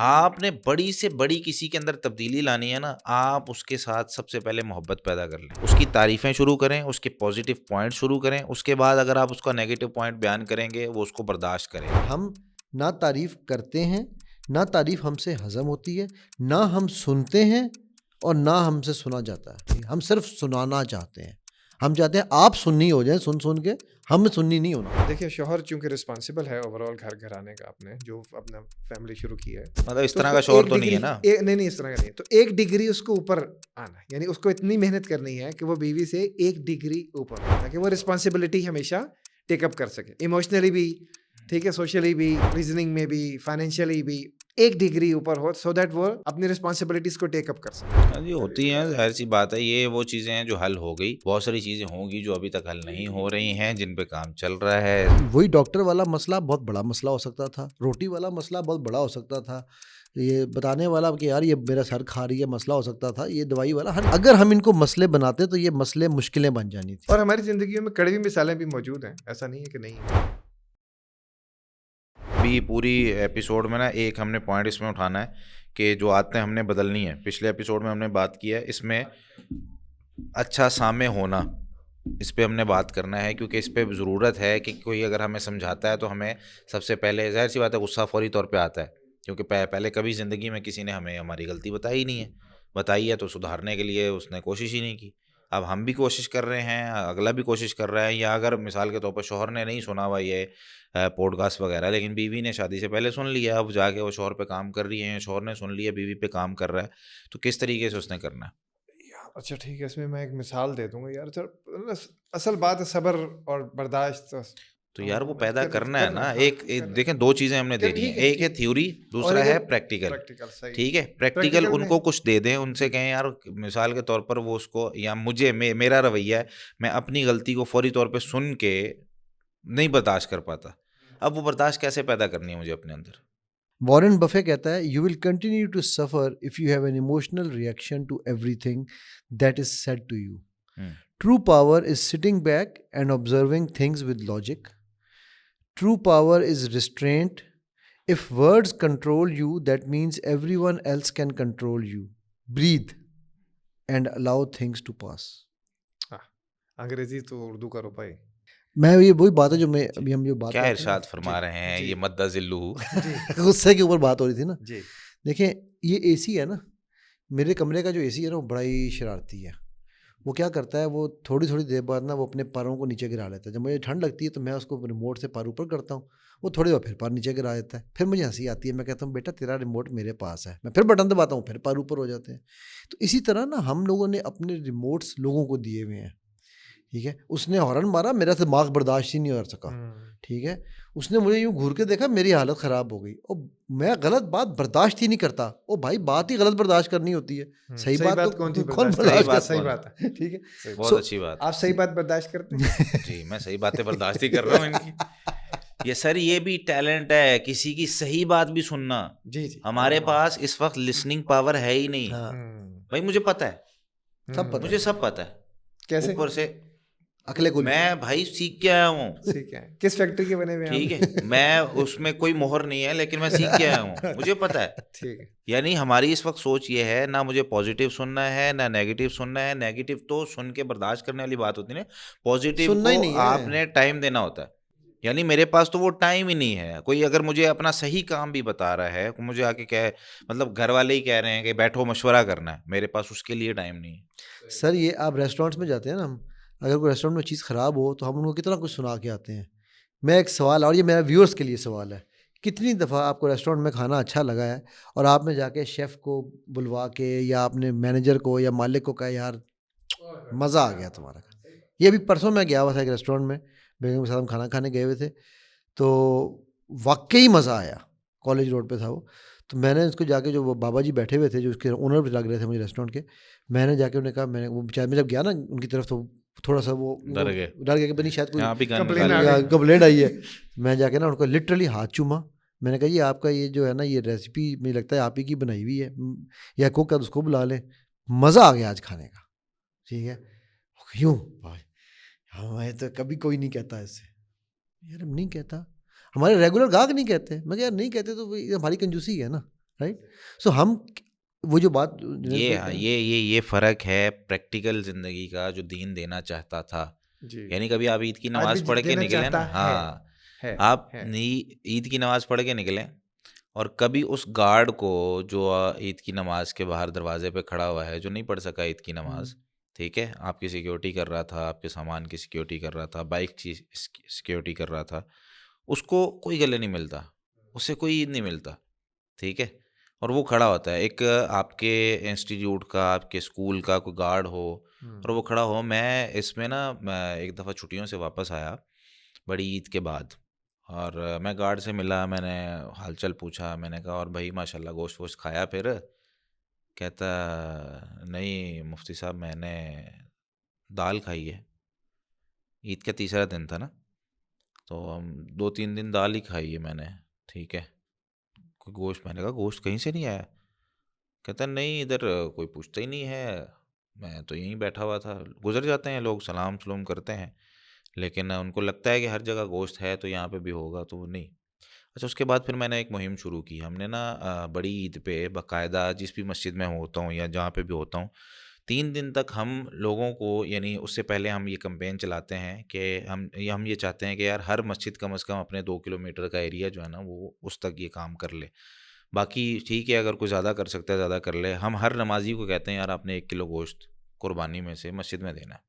آپ نے بڑی سے بڑی کسی کے اندر تبدیلی لانی ہے نا، آپ اس کے ساتھ سب سے پہلے محبت پیدا کر لیں، اس کی تعریفیں شروع کریں، اس کے پازیٹیو پوائنٹ شروع کریں، اس کے بعد اگر آپ اس کا نیگیٹو پوائنٹ بیان کریں گے وہ اس کو برداشت کریں. ہم نہ تعریف کرتے ہیں، نہ تعریف ہم سے ہضم ہوتی ہے، نہ ہم سنتے ہیں اور نہ ہم سے سنا جاتا ہے. ہم صرف سنانا چاہتے ہیں، ہم چاہتے ہیں آپ سننی ہو جائیں، سن کے ہم سننی نہیں ہونا. دیکھیے شوہر چونکہ رسپانسبل ہے اوور آل گھر گھرانے کا، آپ نے جو اپنا فیملی شروع کی ہے، مطلب اس طرح کا شوہر تو نہیں ہے نا. نہیں اس طرح کا نہیں، تو ایک ڈگری اس کو اوپر آنا ہے، یعنی اس کو اتنی محنت کرنی ہے کہ وہ بیوی سے ایک ڈگری اوپر ہو، تاکہ وہ رسپانسبلٹی ہمیشہ ٹیک اپ کر سکے، ایموشنلی بھی ٹھیک ہے، سوشلی بھی، ریزننگ میں بھی، فائنینشلی بھی ایک ڈگری اوپر ہو، سو دیٹ وہ اپنی رسپانسبلٹیز کو ٹیک اپ کر سکے. جی ہوتی ہیں، ظاہر سی بات ہے، یہ وہ چیزیں ہیں جو حل ہو گئی، بہت ساری چیزیں ہوں گی جو ابھی تک حل نہیں ہو رہی ہیں، جن پہ کام چل رہا ہے. وہی ڈاکٹر والا مسئلہ بہت بڑا مسئلہ ہو سکتا تھا، روٹی والا مسئلہ بہت بڑا ہو سکتا تھا، یہ بتانے والا کہ یار یہ میرا سر کھا رہی ہے مسئلہ ہو سکتا تھا، یہ دوائی والا. اگر ہم ان کو مسئلے بناتے تو یہ مسئلے مشکلیں بن جانی تھی. اور ہماری زندگیوں میں کڑوی مثالیں بھی موجود ہیں، ایسا نہیں ہے کہ نہیں ہے. بھی پوری ایپیسوڈ میں نا ایک ہم نے پوائنٹ اس میں اٹھانا ہے کہ جو عادتیں ہم نے بدلنی ہے. پچھلے ایپیسوڈ میں ہم نے بات کی ہے اس میں اچھا سامع ہونا، اس پہ ہم نے بات کرنا ہے، کیونکہ اس پہ ضرورت ہے کہ کوئی اگر ہمیں سمجھاتا ہے تو ہمیں سب سے پہلے ظاہر سی بات ہے غصہ فوری طور پہ آتا ہے، کیونکہ پہلے کبھی زندگی میں کسی نے ہمیں ہماری غلطی بتائی نہیں ہے، بتائی ہے تو سدھارنے کے لیے اس نے کوشش ہی نہیں کی. اب ہم بھی کوشش کر رہے ہیں، اگلا بھی کوشش کر رہا ہے، یا اگر مثال کے طور پر شوہر نے نہیں سنا ہوا یہ پوڈ کاسٹ وغیرہ، لیکن بیوی نے شادی سے پہلے سن لیا، اب جا کے وہ شوہر پہ کام کر رہی ہیں، شوہر نے سن لیا بیوی پہ کام کر رہا ہے، تو کس طریقے سے اس نے کرنا ہے. اچھا ٹھیک ہے، اس میں ایک مثال دے دوں گا یار. اصل بات ہے صبر اور برداشت. تو یار وہ پیدا کرنا ہے نا. ایک دیکھیں دو چیزیں ہم نے دے دی ہیں، ایک ہے تھیوری، دوسرا ہے پریکٹیکل. ٹھیک ہے، پریکٹیکل ان کو کچھ دے دیں، ان سے کہیں یار مثال کے طور پر وہ اس کو، یا مجھے میرا رویہ ہے میں اپنی غلطی کو فوری طور پہ سن کے نہیں برداشت کر پاتا، اب وہ برداشت کیسے پیدا کرنی ہے مجھے اپنے اندر. وارن بفے کہتا ہے you will continue to suffer if you have an emotional reaction to everything that is said to you. True power is sitting back and observing things with logic. True power is restraint. If words control you, that means everyone else can control you. Breathe and allow things to pass. انگریزی تو اردو کرو بھائی. میں یہ وہی بات ہے جو میں ابھی ہم جو بات کیا ارشاد فرما رہے ہیں یہ مدہ ذلہ غصے کے اوپر بات ہو رہی تھی نا. جی دیکھیں یہ اے سی ہے نا، میرے کمرے کا جو اے سی ہے نا وہ بڑا ہی شرارتی ہے. وہ کیا کرتا ہے، وہ تھوڑی دیر بعد نا وہ اپنے پروں کو نیچے گرا لیتا ہے. جب مجھے ٹھنڈ لگتی ہے تو میں اس کو ریموٹ سے پر اوپر کرتا ہوں، وہ تھوڑی دیر پھر پر نیچے گرا دیتا ہے. پھر مجھے ہنسی آتی ہے، میں کہتا ہوں بیٹا تیرا ریموٹ میرے پاس ہے. میں پھر بٹن دباتا ہوں، پھر پر اوپر ہو جاتے ہیں. تو اسی طرح نا ہم لوگوں نے اپنے ریموٹس لوگوں کو دیے ہوئے ہیں. ٹھیک ہے، اس نے ہارن مارا، میرا دماغ برداشت ہی نہیں کر سکا. ٹھیک ہے، اس نے مجھے یوں گھور کے دیکھا، میری حالت خراب ہو گئی. اور میں غلط بات برداشت ہی نہیں کرتا. او بھائی بات ہی غلط برداشت کرنی ہوتی ہے، صحیح بات تو کون برداشت کرتا. صحیح بات ہے، ٹھیک ہے، بہت اچھی بات. آپ صحیح بات برداشت کرتے ہیں؟ جی میں صحیح باتیں برداشت ہی کر رہا ہوں ان کی. یہ سر یہ بھی ٹیلنٹ ہے کسی کی صحیح بات بھی سننا. جی جی ہمارے پاس اس وقت لسننگ پاور ہے ہی نہیں. بھائی مجھے پتہ ہے، سب پتہ مجھے سب پتہ ہے. کیسے؟ اوپر سے اکلے کو میں بھائی سیکھ کے آیا ہوں. ٹھیک ہے، کس فیکٹری کے بنے ہوئے ہیں؟ ٹھیک ہے، میں اس میں کوئی مہر نہیں ہے لیکن میں سیکھ کے آیا ہوں، مجھے پتہ ہے. ٹھیک ہے، یعنی ہماری اس وقت سوچ یہ ہے، نہ مجھے پازیٹیو سننا ہے نہ نیگیٹو سننا ہے. نیگیٹو تو سن کے برداشت کرنے والی بات ہوتی ہے، پازیٹیو سننا ہی کو نہیں ہے. آپ نے ٹائم دینا ہوتا ہے. یعنی میرے پاس تو وہ ٹائم ہی نہیں ہے. کوئی اگر مجھے اپنا صحیح کام بھی بتا رہا ہے، مجھے آ کے کہے، مطلب گھر والے ہی کہہ رہے ہیں کہ بیٹھو مشورہ کرنا ہے، میرے پاس اس کے لیے ٹائم نہیں ہے. سر یہ آپ ریسٹورینٹس میں جاتے ہیں نا، ہم اگر کوئی ریسٹورینٹ میں چیز خراب ہو تو ہم ان کو کتنا کچھ سنا کے آتے ہیں. میں ایک سوال، اور یہ میرا ویورس کے لیے سوال ہے، کتنی دفعہ آپ کو ریسٹورینٹ میں کھانا اچھا لگا ہے اور آپ نے جا کے شیف کو بلوا کے یا اپنے مینیجر کو یا مالک کو کہا یار مزہ آ گیا تمہارا. یہ ابھی پرسوں میں گیا ہوا تھا ایک ریسٹورینٹ میں، بیگم کے ساتھ ہم کھانا کھانے گئے ہوئے تھے، تو واقعی مزہ آیا. کالج روڈ پہ تھا وہ. تو میں نے اس کو جا کے، جو وہ بابا جی بیٹھے ہوئے تھے جو اس کے اونر بھی لگ رہے تھے مجھے ریسٹورینٹ کے، میں نے جا کے انہیں کہا، میں نے وہ شاید میں جب گیا نا ان کی طرف تو تھوڑا سا وہ ڈر گیا کہ بنی شاید کوئی کمپلین آئی ہے. میں جا کے نا ان کو لٹرلی ہاتھ چوما. میں نے کہا یہ آپ کا یہ جو ہے نا یہ ریسیپی مجھے لگتا ہے آپ ہی کی بنائی ہوئی ہے، یا کوک اس کو بلا لیں. مزہ آ گیا آج کھانے کا. ٹھیک ہے، کیوں بھائی ہمیں تو کبھی کوئی نہیں کہتا ایسے. یار ہم نہیں کہتا، ہمارے ریگولر گاہک نہیں کہتے. میں کہ یار نہیں کہتے تو ہماری کنجوسی ہے نا. رائٹ. سو ہم وہ جو بات یہ فرق ہے پریکٹیکل زندگی کا جو دین دینا چاہتا تھا. جی یعنی کبھی آپ عید کی نماز پڑھ کے نکلیں نا, ہاں آپ عید کی نماز پڑھ کے نکلیں اور کبھی اس گارڈ کو جو عید کی نماز کے باہر دروازے پہ کھڑا ہوا ہے, جو نہیں پڑھ سکا عید کی نماز, ٹھیک ہے, آپ کی سیکیورٹی کر رہا تھا, آپ کے سامان کی سیکیورٹی کر رہا تھا, بائک کی سیکیورٹی کر رہا تھا, اس کو کوئی گلے نہیں ملتا, اس سے کوئی عید نہیں ملتا, ٹھیک ہے, اور وہ کھڑا ہوتا ہے. ایک آپ کے انسٹیٹیوٹ کا, آپ کے اسکول کا کوئی گارڈ ہو اور وہ کھڑا ہو. میں اس میں نا ایک دفعہ چھٹیوں سے واپس آیا بڑی عید کے بعد, اور میں گارڈ سے ملا, میں نے حال چال پوچھا, میں نے کہا اور بھائی ماشاء اللہ گوشت ووشت کھایا؟ پھر کہتا نہیں مفتی صاحب میں نے دال کھائی ہے. عید کا تیسرا دن تھا نا, تو 2-3 دن دال ہی کھائی ہے میں نے, ٹھیک ہے, کوئی گوشت. میں نے کہا گوشت کہیں سے نہیں آیا؟ کہتا نہیں ادھر کوئی پوچھتا ہی نہیں ہے, میں تو یہیں بیٹھا ہوا تھا. گزر جاتے ہیں لوگ, سلام سلوم کرتے ہیں, لیکن ان کو لگتا ہے کہ ہر جگہ گوشت ہے تو یہاں پہ بھی ہوگا, تو نہیں. اچھا اس کے بعد پھر میں نے ایک مہم شروع کی. ہم نے نا بڑی عید پہ باقاعدہ جس بھی مسجد میں ہوتا ہوں یا جہاں پہ بھی ہوتا ہوں, 3 دن تک ہم لوگوں کو, یعنی اس سے پہلے ہم یہ کمپین چلاتے ہیں کہ ہم یہ چاہتے ہیں کہ یار ہر مسجد کم از کم اپنے 2 کلومیٹر کا ایریا جو ہے نا وہ اس تک یہ کام کر لے. باقی ٹھیک ہے اگر کوئی زیادہ کر سکتا ہے زیادہ کر لے. ہم ہر نمازی کو کہتے ہیں یار آپ نے 1 کلو گوشت قربانی میں سے مسجد میں دینا ہے,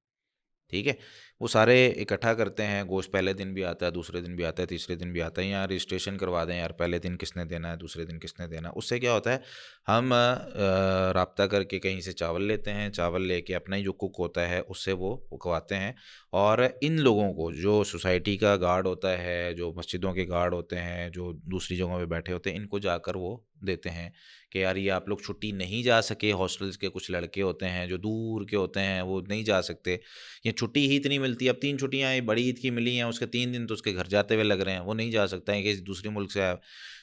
ٹھیک ہے. وہ سارے اکٹھا کرتے ہیں گوشت, پہلے دن بھی آتا ہے, دوسرے دن بھی آتا ہے, تیسرے دن بھی آتا ہے. یار رجسٹریشن کروا دیں یار, پہلے دن کس نے دینا ہے, دوسرے دن کس نے دینا ہے. اس سے کیا ہوتا ہے, ہم رابطہ کر کے کہیں سے چاول لیتے ہیں, چاول لے کے اپنا ہی جو کک ہوتا ہے اس سے وہ پکواتے ہیں, اور ان لوگوں کو جو سوسائٹی کا گارڈ ہوتا ہے, جو مسجدوں کے گارڈ ہوتے ہیں, جو دوسری جگہوں پہ بیٹھے ہوتے ہیں, ان کو جا کر وہ دیتے ہیں کہ یار یہ آپ لوگ چھٹی نہیں جا سکے. ہاسٹلس کے کچھ لڑکے ہوتے ہیں جو دور کے ہوتے ہیں, وہ نہیں جا سکتے, یہ چھٹی ہی اتنی ملتی ہے. اب 3 چھٹیاں بڑی عید کی ملی ہیں, اس کے 3 دن تو اس کے گھر جاتے ہوئے لگ رہے ہیں, وہ نہیں جا سکتا ہے کہ دوسرے ملک سے آیا.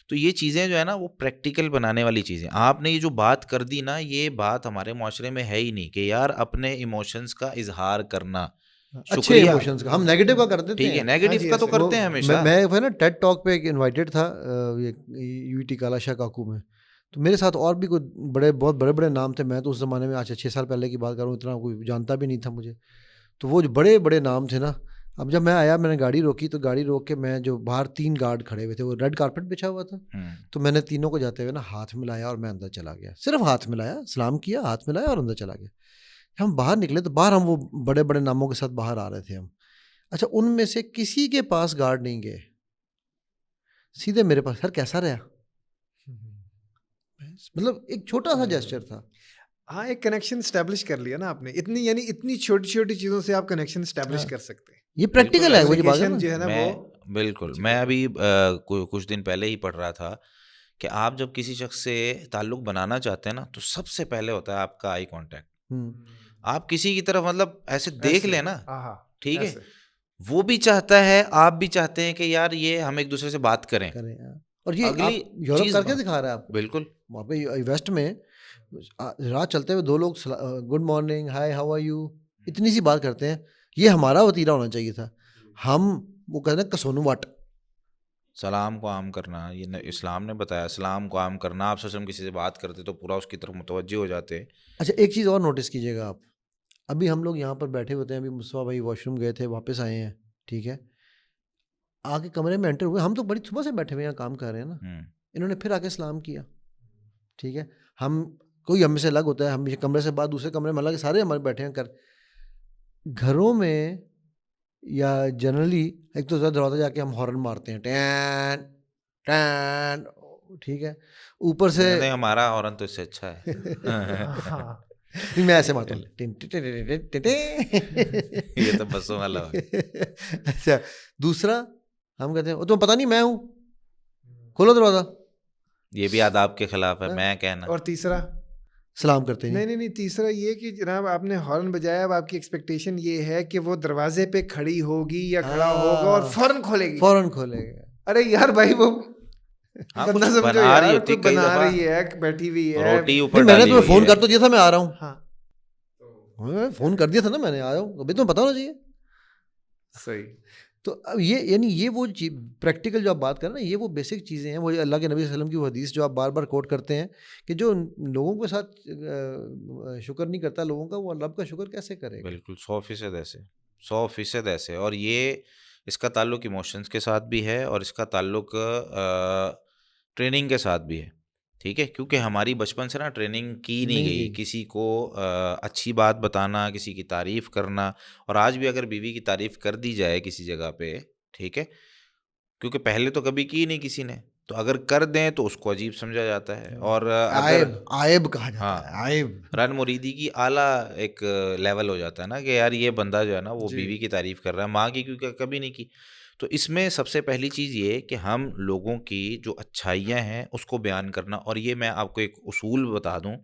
تو یہ چیزیں جو ہے نا وہ پریکٹیکل بنانے والی چیزیں. آپ نے یہ جو بات کر دی نا, یہ بات ہمارے معاشرے میں ہے ہی نہیں کہ یار اپنے ایموشنز کا اظہار کرنا. اچھے ایموشنز کا, ہم نیگیٹو کا کرتے ٹھیک ہے, نیگیٹو کا تو کرتے ہیں ہمیشہ. میں نا ٹیڈ ٹاک پہ ایک انوائٹیڈ تھا یو ٹی کالا شاہ کاکو میں, تو میرے ساتھ اور بھی کوئی بہت بڑے بڑے نام تھے. میں تو اس زمانے میں آج 6 سال پہلے کی بات کروں, اتنا کوئی جانتا بھی نہیں تھا مجھے. تو وہ جو بڑے بڑے نام تھے نا, اب جب میں آیا میں نے گاڑی روکی, تو گاڑی روک کے میں جو باہر 3 گارڈ کھڑے ہوئے تھے, وہ ریڈ کارپیٹ بچھا ہوا تھا, تو میں نے تینوں کو جاتے ہوئے نا ہاتھ ملایا اور میں اندر چلا گیا. صرف ہاتھ ملایا, سلام کیا, ہاتھ ملایا اور اندر چلا گیا. ہم باہر نکلے تو باہر ہم وہ بڑے بڑے ناموں کے ساتھ باہر آ رہے تھے ہم. اچھا ان میں سے کسی کے پاس گارڈ نہیں گئے, سیدھے میرے پاس. سر کیسا رہا؟ مطلب ایک چھوٹا سا جیسچر تھا. ہاں ایک کنیکشن اسٹیبلش کر لیا نا آپ نے. اتنی چھوٹی چھوٹی چیزوں سے آپ کنیکشن اسٹیبلش کر سکتے ہیں. یہ پریکٹیکل ہے وہ جو ہے نا وہ بالکل. میں ابھی کچھ دن پہلے ہی پڑھ رہا تھا کہ آپ جب کسی شخص سے تعلق بنانا چاہتے ہیں نا, تو سب سے پہلے ہوتا ہے آپ کا آئی کانٹیکٹ. آپ کسی کی طرف مطلب ایسے دیکھ لیں نا, ٹھیک ہے, وہ بھی چاہتا ہے, آپ بھی چاہتے ہیں کہ یار یہ ہم ایک دوسرے سے بات کریں. اور یہ اگلی یورپ کر کے دکھا رہا ہے آپ کو. بالکل وہاں پہ ویسٹ میں رات چلتے ہوئے 2 لوگ good morning, hi how are you, اتنی سی بات کرتے ہیں. یہ ہمارا وتیرہ ہونا چاہیے تھا. ہم وہ کہتے ہیں کسونو واٹ, سلام کو عام کرنا. یہ اسلام نے بتایا سلام کو عام کرنا. آپ سسم کسی سے بات کرتے تو پورا اس کی طرف متوجہ ہو جاتے. اچھا ایک چیز اور نوٹس کیجیے گا آپ, ابھی ہم لوگ یہاں پر بیٹھے ہوتے ہیں, ابھی مصطفیٰ بھائی واش روم گئے تھے, واپس آئے ہیں, ٹھیک ہے, آ کے کمرے میں انٹر ہوئے. ہم تو بڑی صبح سے بیٹھے ہوئے ہیں, کام کر رہے ہیں نا, انہوں نے پھر آ کے سلام کیا, ٹھیک ہے. ہم کوئی ہم سے الگ ہوتا ہے, ہم یہ کمرے سے بعد دوسرے کمرے میں الگ, سارے ہمارے بیٹھے ہیں. گھروں میں یا جنرلی ایک تو دروازہ جا کے ہم ہارن مارتے ہیں, ٹین ٹین, ٹھیک ہے, اوپر سے ہمارا ہارن تو اس سے اچھا ہے. میں ایسے مارتا ہوں, یہ تو بسوں والا. اچھا دوسرا ہم کہتے ہیں تمہیں پتہ نہیں میں ہوں, کھولو دروازہ. یہ بھی آداب کے خلاف ہے میں کہنا. اور تیسرا سلام کرتے ہیں. نہیں, تیسرا یہ کہ جناب آپ نے ہارن بجایا, اب آپ کی ایکسپیکٹیشن یہ ہے کہ وہ دروازے پہ کھڑی ہوگی یا کھڑا ہوگا اور فوراً کھولے گا. ارے یار بھائی وہ بنا رہی ہے, بیٹھی ہوئی ہے. میں نے تمہیں فون کر تو دیا تھا, میں آ رہا ہوں. ہاں فون کر دیا تھا نا میں نے, آیا ہوں. ابھی تمہیں پتا ہونا چاہیے. صحیح. تو اب یہ یعنی یہ وہ پریکٹیکل جو آپ بات کر رہے ہیں یہ وہ بیسک چیزیں ہیں. وہ اللہ کے نبی صلی اللہ علیہ وسلم کی وہ حدیث جو آپ بار بار کوٹ کرتے ہیں کہ جو لوگوں کے ساتھ شکر نہیں کرتا لوگوں کا, وہ رب کا شکر کیسے کرے گا؟ بالکل 100% ایسے 100% ایسے. اور یہ اس کا تعلق ایموشنس کے ساتھ بھی ہے اور اس کا تعلق ٹریننگ کے ساتھ بھی ہے. ٹھیک ہے, کیونکہ ہماری بچپن سے نا ٹریننگ کی نہیں گئی کسی کو اچھی بات بتانا, کسی کی تعریف کرنا. اور آج بھی اگر بیوی کی تعریف کر دی جائے کسی جگہ پہ, ٹھیک ہے, کیونکہ پہلے تو کبھی کی نہیں کسی نے, تو اگر کر دیں تو اس کو عجیب سمجھا جاتا ہے. اور اگر عائب کہا جاتا ہے, عائب رن مریدی کی اعلیٰ ایک لیول ہو جاتا ہے نا کہ یار یہ بندہ جو ہے نا وہ بیوی کی تعریف کر رہا ہے, ماں کی کیونکہ کبھی نہیں کی. تو اس میں سب سے پہلی چیز یہ کہ ہم لوگوں کی جو اچھائیاں ہیں اس کو بیان کرنا. اور یہ میں آپ کو ایک اصول بتا دوں,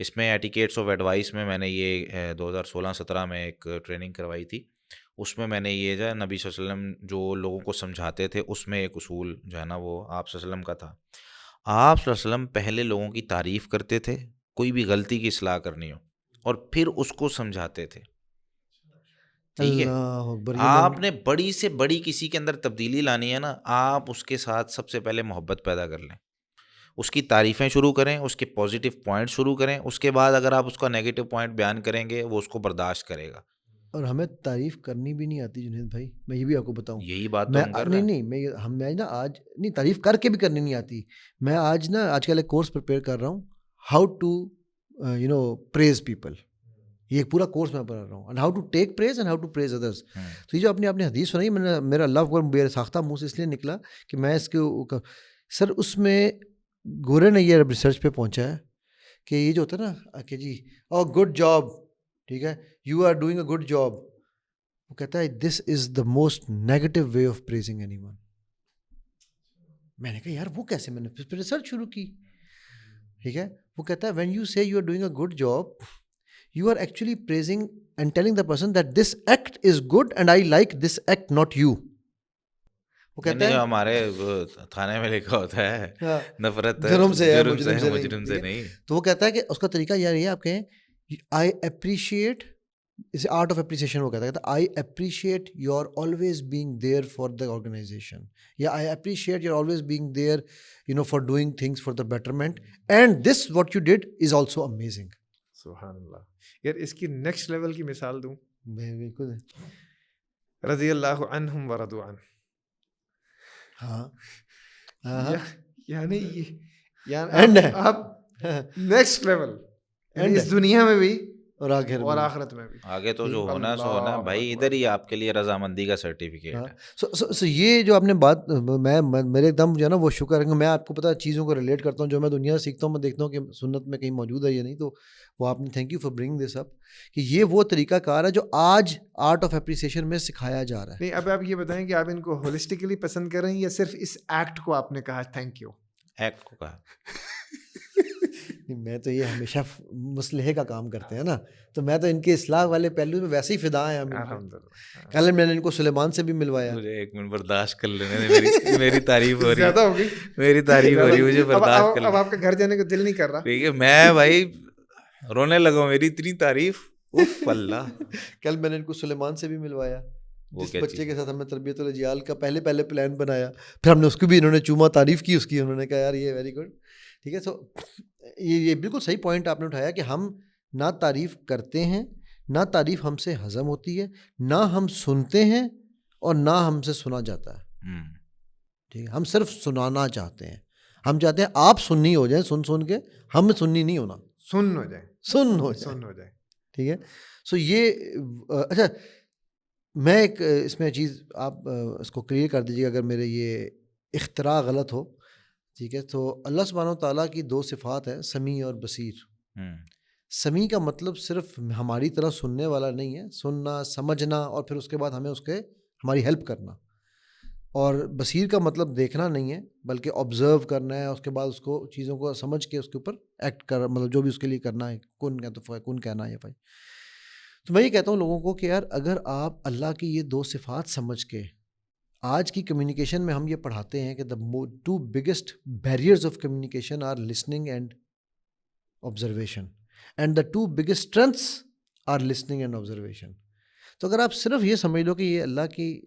اس میں ایٹیکیٹس آف ایڈوائس میں نے یہ 2016-17 میں ایک ٹریننگ کروائی تھی. اس میں نے یہ جو ہے نبی صلی اللہ علیہ وسلم جو لوگوں کو سمجھاتے تھے اس میں ایک اصول جو ہے نا وہ آپ صلی اللہ علیہ وسلم کا تھا. آپ صلی اللہ علیہ وسلم پہلے لوگوں کی تعریف کرتے تھے, کوئی بھی غلطی کی اصلاح کرنی ہو, اور پھر اس کو سمجھاتے تھے. ٹھیک ہے, آپ نے بڑی سے بڑی کسی کے اندر تبدیلی لانی ہے نا, آپ اس کے ساتھ سب سے پہلے محبت پیدا کر لیں, اس کی تعریفیں شروع کریں, اس کے پازیٹیو پوائنٹ شروع کریں. اس کے بعد اگر آپ اس کا نیگیٹو پوائنٹ بیان کریں گے وہ اس کو برداشت کرے گا. اور ہمیں تعریف کرنی بھی نہیں آتی جنید بھائی, میں یہ بھی آپ کو بتاؤں. یہی بات تو ہم کر رہے ہیں. نہیں میں نا آج نہیں تعریف کر کے بھی کرنی نہیں آتی. میں آج کل ایک کورس پریپیئر کر رہا ہوں, ہاؤ ٹو پریز پیپل. یہ ایک پورا کورس میں پڑھ رہا ہوں, and how to take praise and how to praise others. تو یہ جو آپ نے حدیث سنائی, میرا اللہ اکبر میرے ساختہ منہ سے اس لیے نکلا کہ میں اس کے سر اس میں گورے نے یہ ریسرچ پہ پہنچا ہے کہ یہ جو ہوتا ہے نا کہ جی گڈ جاب, ٹھیک ہے, you are doing a good job, وہ کہتا ہے this is the most negative way of praising anyone. میں نے کہا یار وہ کیسے, میں نے پھر ریسرچ شروع کی. ٹھیک ہے, وہ کہتا ہے when you say you are doing a good job, you are actually praising and telling the person that this act is good and I like this act not you. وہ کہتا ہے ہمارے تھانے میں لکھا ہوتا ہے نفرت جرم سے ہے, مجرم سے نہیں. تو وہ کہتا ہے کہ اس کا طریقہ یار یہ آپ کہیں آئی اپریشیٹ, اسے آرٹ آف اپریسیشن وہ کہتا ہے I appreciate you are always being there for the organization, یا I appreciate you are always being there for doing things for the betterment, and this what you did is also amazing. سبحان اللہ. یار اس کی next level کی مثال دوں, بالکل رضی اللہ عنہم ورضوا عنہ. ہاں یعنی آپ نیکسٹ لیول اس دنیا میں بھی اور آخرت میں بھی. آگے تو جو ہونا سو ہونا بھائی, ادھر ہی آپ کے لیے رضامندی کا سرٹیفکیٹ ہے. سو یہ جو آپ نے بات, میرے ایک دم جو ہے نا وہ شکر ہے, میں آپ کو پتا چیزوں کو ریلیٹ کرتا ہوں جو میں دنیا سے سیکھتا ہوں, میں دیکھتا ہوں کہ سنت میں کہیں موجود ہے یا نہیں, تو وہ آپ نے تھینک یو فار برنگ دس اپ, کہ یہ وہ طریقہ کار ہے جو آج آرٹ آف اپریسیشن میں سکھایا جا رہا ہے. نہیں, اب آپ یہ بتائیں کہ آپ ان کو ہولسٹکلی پسند کر رہے ہیں یا صرف اس ایکٹ کو آپ نے کہا تھینک یو؟ ایکٹ کو کہا. میں تو یہ ہمیشہ مصلحے کا کام کرتے ہیں نا, تو میں تو ان کے اصلاح والے پہلو میں ویسے ہی فدا ہیں. کل میں نے ان کو سلیمان سے بھی ملوایا. مجھے ایک منٹ برداشت کر لینے, میری تعریف ہو رہی زیادہ ہو گئی, میری تعریف ہو رہی, مجھے برداشت کر. اب آپ کا گھر جانے کو دل نہیں کر رہا. ٹھیک ہے, میں بھائی رونے لگا, میری اتنی تعریف, اف اللہ. کل میں نے ان کو سلیمان سے بھی ملوایا, جس بچے کے ساتھ ہم نے تربیت الاجیال کا پہلے پلان بنایا, پھر ہم نے اس کو بھی, انہوں نے چوما تعریف کی اس کی, انہوں نے کہا یار یہ ویری گڈ. ٹھیک ہے, سو یہ بالکل صحیح پوائنٹ آپ نے اٹھایا کہ ہم نہ تعریف کرتے ہیں, نہ تعریف ہم سے ہضم ہوتی ہے, نہ ہم سنتے ہیں اور نہ ہم سے سنا جاتا ہے. ٹھیک ہے, ہم صرف سنانا چاہتے ہیں, ہم چاہتے ہیں آپ سننی ہو جائیں, سن کے ہم سننی نہیں ہونا, سن ہو جائے. ٹھیک ہے, سو یہ اچھا, میں ایک اس میں چیز آپ اس کو کلیئر کر دیجیے اگر میرے یہ اختراع غلط ہو. ٹھیک ہے, تو اللہ سبحانہ و تعالیٰ کی دو صفات ہیں, سمیع اور بصیر. سمیع کا مطلب صرف ہماری طرح سننے والا نہیں ہے, سننا, سمجھنا اور پھر اس کے بعد ہمیں ہماری ہیلپ کرنا. اور بصیر کا مطلب دیکھنا نہیں ہے بلکہ آبزرو کرنا ہے, اس کے بعد اس کو چیزوں کو سمجھ کے اس کے اوپر ایکٹ کر, مطلب جو بھی اس کے لیے کرنا ہے, کن کہنا ہے بھائی. تو میں یہ کہتا ہوں لوگوں کو کہ یار اگر آپ اللہ کی یہ دو صفات سمجھ کے, آج کی کمیونیکیشن میں ہم یہ پڑھاتے ہیں کہ the two biggest barriers of communication are listening and observation, and the two biggest strengths are listening and observation. تو اگر آپ صرف یہ سمجھ لو کہ یہ اللہ کی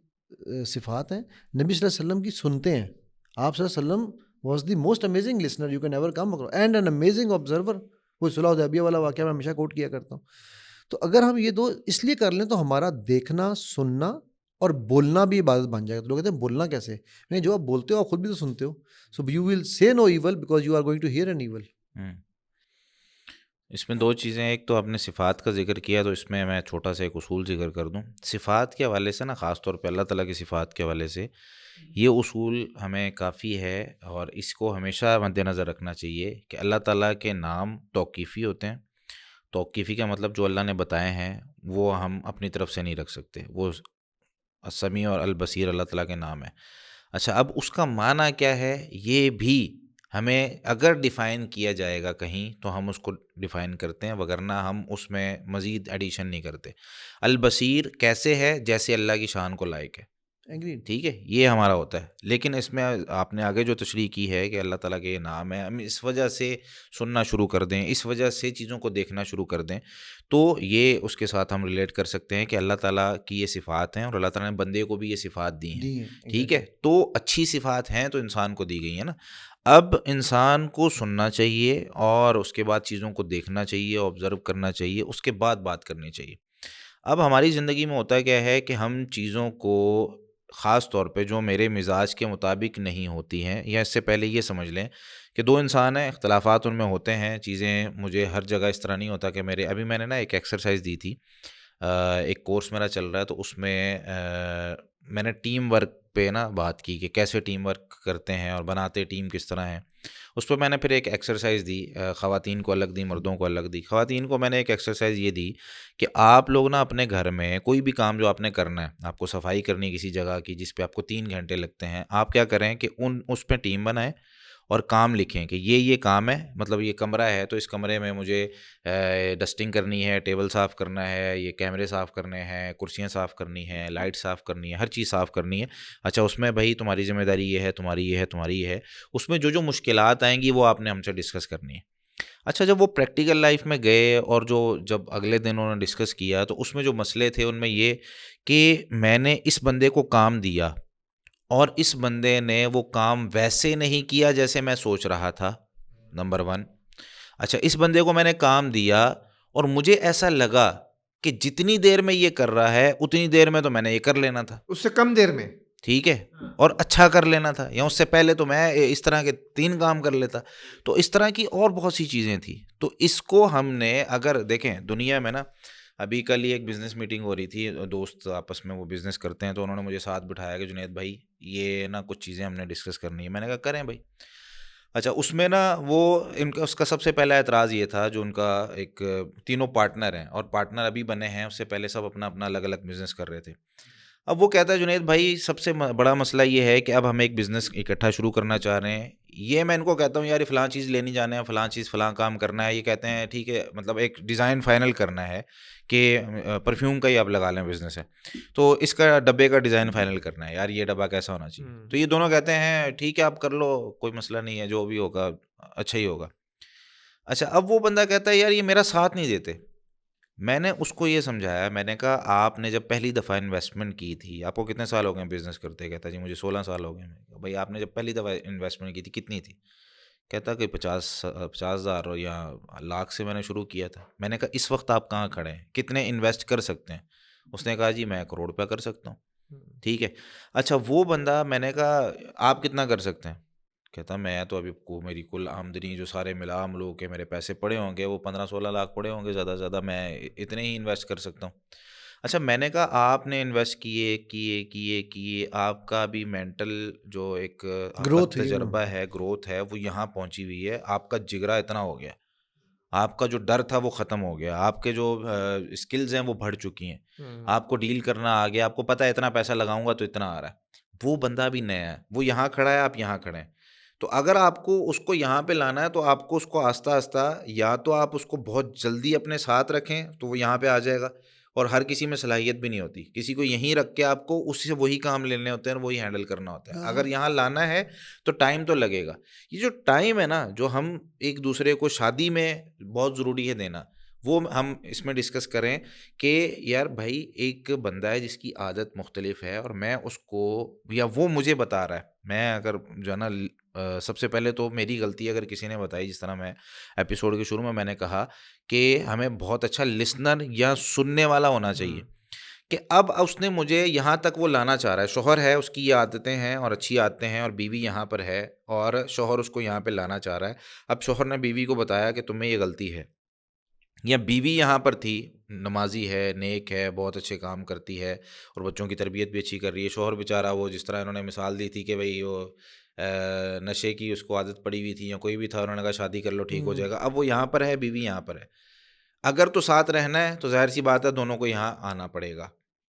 صفات ہیں. نبی صلی اللہ علیہ وسلم کی سنتے ہیں. آپ صلی اللہ علیہ وسلم was the most amazing listener you can ever come across and an amazing observer. وہ صلح حدیبیہ والا واقعہ میں ہمیشہ کوٹ کیا کرتا ہوں. تو اگر ہم یہ دو اس لیے کر لیں تو ہمارا دیکھنا, سننا اور بولنا بھی عبادت بن جائے گا. تو لوگ کہتے ہیں بولنا کیسے؟ نہیں, جو آپ بولتے ہو آپ خود بھی تو سنتے ہو. سو you will say no evil because you are going to hear an evil. اس میں دو چیزیں, ایک تو آپ نے صفات کا ذکر کیا, تو اس میں چھوٹا سا ایک اصول ذکر کر دوں. صفات کے حوالے سے نا, خاص طور پہ اللہ تعالیٰ کی صفات کے حوالے سے یہ اصول ہمیں کافی ہے, اور اس کو ہمیشہ مد نظر رکھنا چاہیے کہ اللہ تعالیٰ کے نام توقیفی ہوتے ہیں. توقیفی کا مطلب جو اللہ نے بتائے ہیں وہ ہم اپنی طرف سے نہیں رکھ سکتے. وہ السمیع اور البصیر اللہ تعالیٰ کے نام ہے. اچھا, اب اس کا معنی کیا ہے یہ بھی ہمیں اگر ڈیفائن کیا جائے گا کہیں تو ہم اس کو ڈیفائن کرتے ہیں, وگرنہ ہم اس میں مزید ایڈیشن نہیں کرتے. البصیر کیسے ہے؟ جیسے اللہ کی شان کو لائق ہے. ٹھیک ہے, یہ ہمارا ہوتا ہے. لیکن اس میں آپ نے آگے جو تشریح کی ہے کہ اللہ تعالیٰ کے یہ نام ہے, ہم اس وجہ سے سننا شروع کر دیں, اس وجہ سے چیزوں کو دیکھنا شروع کر دیں, تو یہ اس کے ساتھ ہم ریلیٹ کر سکتے ہیں کہ اللہ تعالیٰ کی یہ صفات ہیں, اور اللہ تعالیٰ نے بندے کو بھی یہ صفات دی ہیں. ٹھیک ہے, تو اچھی صفات ہیں تو انسان کو دی گئی ہیں نا. اب انسان کو سننا چاہیے اور اس کے بعد چیزوں کو دیکھنا چاہیے, آبزرو کرنا چاہیے, اس کے بعد بات کرنی چاہیے. اب ہماری زندگی میں ہوتا کیا ہے کہ ہم چیزوں کو خاص طور پہ جو میرے مزاج کے مطابق نہیں ہوتی ہیں, یا اس سے پہلے یہ سمجھ لیں کہ دو انسان ہیں, اختلافات ان میں ہوتے ہیں, چیزیں مجھے ہر جگہ اس طرح نہیں ہوتا کہ ابھی میں نے نا ایک ایکسرسائز دی تھی, ایک کورس میرا چل رہا ہے, تو اس میں نے ٹیم ورک پہ نا بات کی کہ کیسے ٹیم ورک کرتے ہیں اور بناتے ٹیم کس طرح ہیں. اس پہ میں نے پھر ایک ایکسرسائز دی, خواتین کو الگ دی, مردوں کو الگ دی. خواتین کو میں نے ایک ایکسرسائز یہ دی کہ آپ لوگ نا اپنے گھر میں کوئی بھی کام جو آپ نے کرنا ہے, آپ کو صفائی کرنی ہے کسی جگہ کی جس پہ آپ کو 3 گھنٹے لگتے ہیں, آپ کیا کریں کہ اس پہ ٹیم بنائیں اور کام لکھیں کہ یہ کام ہے, مطلب یہ کمرہ ہے تو اس کمرے میں مجھے ڈسٹنگ کرنی ہے, ٹیبل صاف کرنا ہے, یہ کیمرے صاف کرنے ہیں, کرسیاں صاف کرنی ہیں, لائٹ صاف کرنی ہے, ہر چیز صاف کرنی ہے. اچھا, اس میں بھائی تمہاری ذمہ داری یہ ہے, تمہاری یہ ہے, تمہاری یہ ہے. اس میں جو مشکلات آئیں گی وہ آپ نے ہم سے ڈسکس کرنی ہے. اچھا, جب وہ پریکٹیکل لائف میں گئے اور جب اگلے دن انہوں نے ڈسکس کیا تو اس میں جو مسئلے تھے ان میں یہ کہ میں نے اس بندے کو کام دیا اور اس بندے نے وہ کام ویسے نہیں کیا جیسے میں سوچ رہا تھا, نمبر 1. اچھا, اس بندے کو میں نے کام دیا اور مجھے ایسا لگا کہ جتنی دیر میں یہ کر رہا ہے اتنی دیر میں تو میں نے یہ کر لینا تھا, اس سے کم دیر میں. ٹھیک ہے, اور اچھا کر لینا تھا, یا اس سے پہلے تو میں اس طرح کے 3 کام کر لیتا. تو اس طرح کی اور بہت سی چیزیں تھیں. تو اس کو ہم نے اگر دیکھیں دنیا میں نا, ابھی کل ہی ایک بزنس میٹنگ ہو رہی تھی, دوست آپس میں وہ بزنس کرتے ہیں, تو انہوں نے مجھے ساتھ بٹھایا کہ جنید بھائی یہ نا کچھ چیزیں ہم نے ڈسکس کرنی ہے. میں نے کہا کریں بھائی. اچھا, اس میں نا اس کا سب سے پہلا اعتراض یہ تھا, جو ان کا ایک تینوں پارٹنر ہیں اور پارٹنر ابھی بنے ہیں, اس سے پہلے سب اپنا الگ الگ بزنس کر رہے تھے. اب وہ کہتا ہے جنید بھائی سب سے بڑا مسئلہ یہ ہے کہ اب ہم ایک بزنس اکٹھا شروع کرنا چاہ رہے ہیں. یہ میں ان کو کہتا ہوں یار فلاں چیز لینی جانا ہے, فلاں چیز فلاں کام کرنا ہے. یہ کہتے ہیں ٹھیک ہے, مطلب ایک ڈیزائن فائنل کرنا ہے کہ پرفیوم کا ہی آپ لگا لیں بزنس ہے, تو اس کا ڈبے کا ڈیزائن فائنل کرنا ہے, یار یہ ڈبہ کیسا ہونا چاہیے. تو یہ دونوں کہتے ہیں ٹھیک ہے آپ کر لو, کوئی مسئلہ نہیں ہے, جو بھی ہوگا اچھا ہی ہوگا. اچھا, اب وہ بندہ کہتا ہے یار یہ میرا ساتھ نہیں دیتے. میں نے اس کو یہ سمجھایا, میں نے کہا آپ نے جب پہلی دفعہ انویسٹمنٹ کی تھی, آپ کو کتنے سال ہو گئے بزنس کرتے؟ کہتا جی مجھے 16 سال ہو گئے. میں کہا بھائی آپ نے جب پہلی دفعہ انویسٹمنٹ کی تھی کتنی تھی؟ کہتا کہ 50,000 یا لاکھ سے میں نے شروع کیا تھا. میں نے کہا اس وقت آپ کہاں کھڑے ہیں, کتنے انویسٹ کر سکتے ہیں؟ اس نے کہا جی میں 1 کروڑ روپیہ کر سکتا ہوں. ٹھیک ہے. اچھا, وہ بندہ, میں نے کہا آپ کتنا کر سکتے ہیں؟ کہتا میں تو ابھی میری کل آمدنی جو سارے ملا ملو کے میرے پیسے پڑے ہوں گے وہ 15-16 لاکھ پڑے ہوں گے, زیادہ سے زیادہ میں اتنے ہی انویسٹ کر سکتا ہوں. اچھا, میں نے کہا آپ نے انویسٹ کیے, آپ کا بھی مینٹل جو ایک تجربہ ہے, گروتھ ہے, وہ یہاں پہنچی ہوئی ہے. آپ کا جگرا اتنا ہو گیا, آپ کا جو ڈر تھا وہ ختم ہو گیا, آپ کے جو اسکلز ہیں وہ بڑھ چکی ہیں, آپ کو ڈیل کرنا آ گیا, آپ کو پتہ ہے اتنا پیسہ لگاؤں گا تو اتنا آ رہا ہے. وہ بندہ بھی نیا ہے, وہ یہاں کھڑا ہے, آپ یہاں کھڑے ہیں. تو اگر آپ کو اس کو یہاں پہ لانا ہے تو آپ کو اس کو آہستہ آہستہ, یا تو آپ اس کو بہت جلدی اپنے ساتھ رکھیں تو وہ یہاں پہ آ جائے گا, اور ہر کسی میں صلاحیت بھی نہیں ہوتی, کسی کو یہیں رکھ کے آپ کو اس سے وہی کام لینے ہوتے ہیں اور وہی ہینڈل کرنا ہوتا ہے. اگر یہاں لانا ہے تو ٹائم تو لگے گا. یہ جو ٹائم ہے نا, جو ہم ایک دوسرے کو شادی میں بہت ضروری ہے دینا, وہ ہم اس میں ڈسکس کریں کہ یار بھائی ایک بندہ ہے جس کی عادت مختلف ہے اور میں اس کو یا وہ مجھے بتا رہا ہے. میں اگر جو ہے نا سب سے پہلے تو میری غلطی اگر کسی نے بتائی, جس طرح میں ایپیسوڈ کے شروع میں نے کہا کہ ہمیں بہت اچھا لسنر یا سننے والا ہونا چاہیے, کہ اب اس نے مجھے یہاں تک وہ لانا چاہ رہا ہے. شوہر ہے, اس کی یہ عادتیں ہیں اور اچھی عادتیں ہیں, اور بیوی یہاں پر ہے اور شوہر اس کو یہاں پہ لانا چاہ رہا ہے. اب شوہر نے بیوی کو بتایا کہ تم میں یہ غلطی ہے, یا بیوی یہاں پر تھی, نمازی ہے, نیک ہے, بہت اچھے کام کرتی ہے اور بچوں کی تربیت بھی اچھی کر رہی ہے. شوہر بیچارہ وہ جس طرح انہوں نے مثال دی تھی کہ بھئی وہ نشے کی اس کو عادت پڑی ہوئی تھی یا کوئی بھی تھا, انہوں نے کہا شادی کر لو ٹھیک ہو جائے گا. اب وہ یہاں پر ہے, بیوی یہاں پر ہے. اگر تو ساتھ رہنا ہے تو ظاہر سی بات ہے دونوں کو یہاں آنا پڑے گا,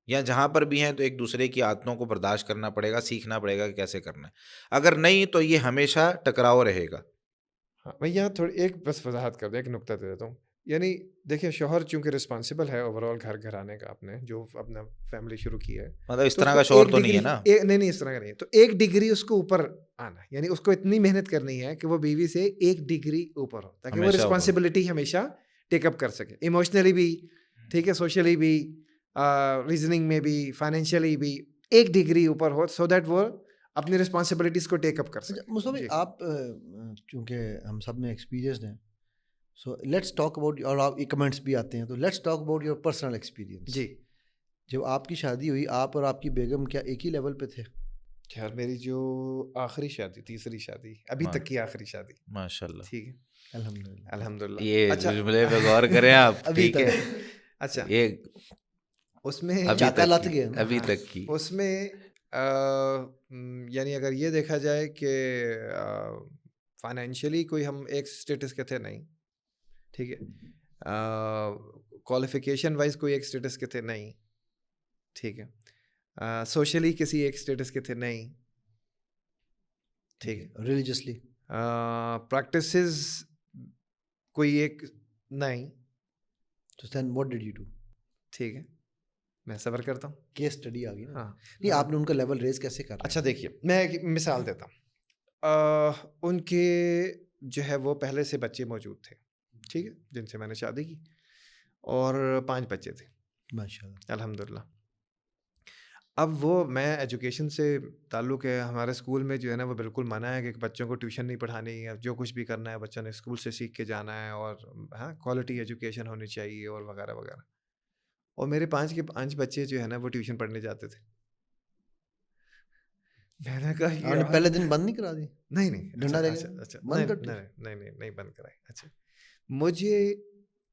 یا جہاں پر بھی ہیں تو ایک دوسرے کی عادتوں کو برداشت کرنا پڑے گا, سیکھنا پڑے گا کہ کیسے کرنا ہے. اگر نہیں تو یہ ہمیشہ ٹکراؤ رہے گا. ہاں میں یہاں تھوڑی ایک بس وضاحت کر دوں, ایک نقطہ دے دیتا ہوں. یعنی دیکھیے شوہر چونکہ رسپانسبل ہے اوور آل گھر گھرانے کا, آپ نے جو اپنا فیملی شروع کی ہے, مطلب اس تو طرح اس کا کو شوہر ایک تو نہیں ہے ڈگری نا. نہیں اس طرح کا نہیں ہے, تو ایک ڈگری اس کو اوپر آنا ہے. یعنی اس کو اتنی محنت کرنی ہے کہ وہ بیوی سے ایک ڈگری اوپر ہو, تاکہ وہ ہمیشہ اوپر. رسپانسبلٹی ہمیشہ ٹیک اپ کر سکے, ایموشنلی بھی, ٹھیک ہے, سوشلی بھی, ریزننگ میں بھی, فائنینشلی بھی ایک ڈگری اوپر ہو, سو دیٹ وہ اپنی رسپانسبلٹیز کو ٹیک اپ کر سکے. مصطفی آپ چونکہ ہم سب میں ایکسپیرینسڈ ہیں, سو لیٹس ٹاک اباؤٹ, اور آپ کمنٹس بھی آتے ہیں, تو let's talk about your personal experience. جی, جب آپ کی شادی ہوئی, آپ اور آپ کی بیگم کیا ایک ہی لیول پہ تھے؟ خیر میری جو آخری شادی, تیسری شادی, ابھی تک کی آخری شادی, ماشاء اللہ, ٹھیک ہے, الحمدللہ. الحمد للہ. یہ جملے پہ غور کریں آپ, ابھی ٹھیک ہے, اچھا, یہ اس میں ابھی چاکا لت تک کی, گیا نا. ابھی تک کی. اس میں یعنی اگر یہ دیکھا جائے کہ فائنینشلی کوئی ہم ایک اسٹیٹس کے تھے نہیں, ٹھیک ہے, کوالیفیکیشن وائز کوئی ایک اسٹیٹس کے تھے نہیں, ٹھیک ہے, سوشلی کسی ایک اسٹیٹس کے تھے نہیں, ٹھیک ہے, ریلیجسلی پریکٹسز کوئی ایک نہیں, تو دین واٹ ڈیڈ یو ڈو؟ ٹھیک ہے, میں صبر کرتا ہوں. کیس اسٹڈی آ گئی نا. ہاں نہیں, آپ نے ان کا لیول ریز کیسے کر رہے ہیں؟ اچھا دیکھیے میں ایک مثال دیتا ہوں. ان کے جو ہے وہ پہلے سے بچے موجود تھے, ٹھیک ہے, جن سے میں نے شادی کی, اور 5 بچے تھے ماشاء اللہ. الحمد للہ. اب وہ میں ایجوکیشن سے تعلق ہے, ہمارے اسکول میں جو ہے نا وہ بالکل منع ہے کہ بچوں کو ٹیوشن نہیں پڑھانی ہے, جو کچھ بھی کرنا ہے بچوں نے اسکول سے سیکھ کے جانا ہے, اور ہاں کوالٹی ایجوکیشن ہونی چاہیے اور وغیرہ وغیرہ. اور میرے 5 کے 5 بچے جو ہے نا وہ ٹیوشن پڑھنے جاتے تھے. میں نے کہا آپ نے پہلے دن بند نہیں کرا دی؟ نہیں نہیں, ڈنڈا لے اچھا گئے اچھا, بند کر نہیں بند کرائی. اچھا, مجھے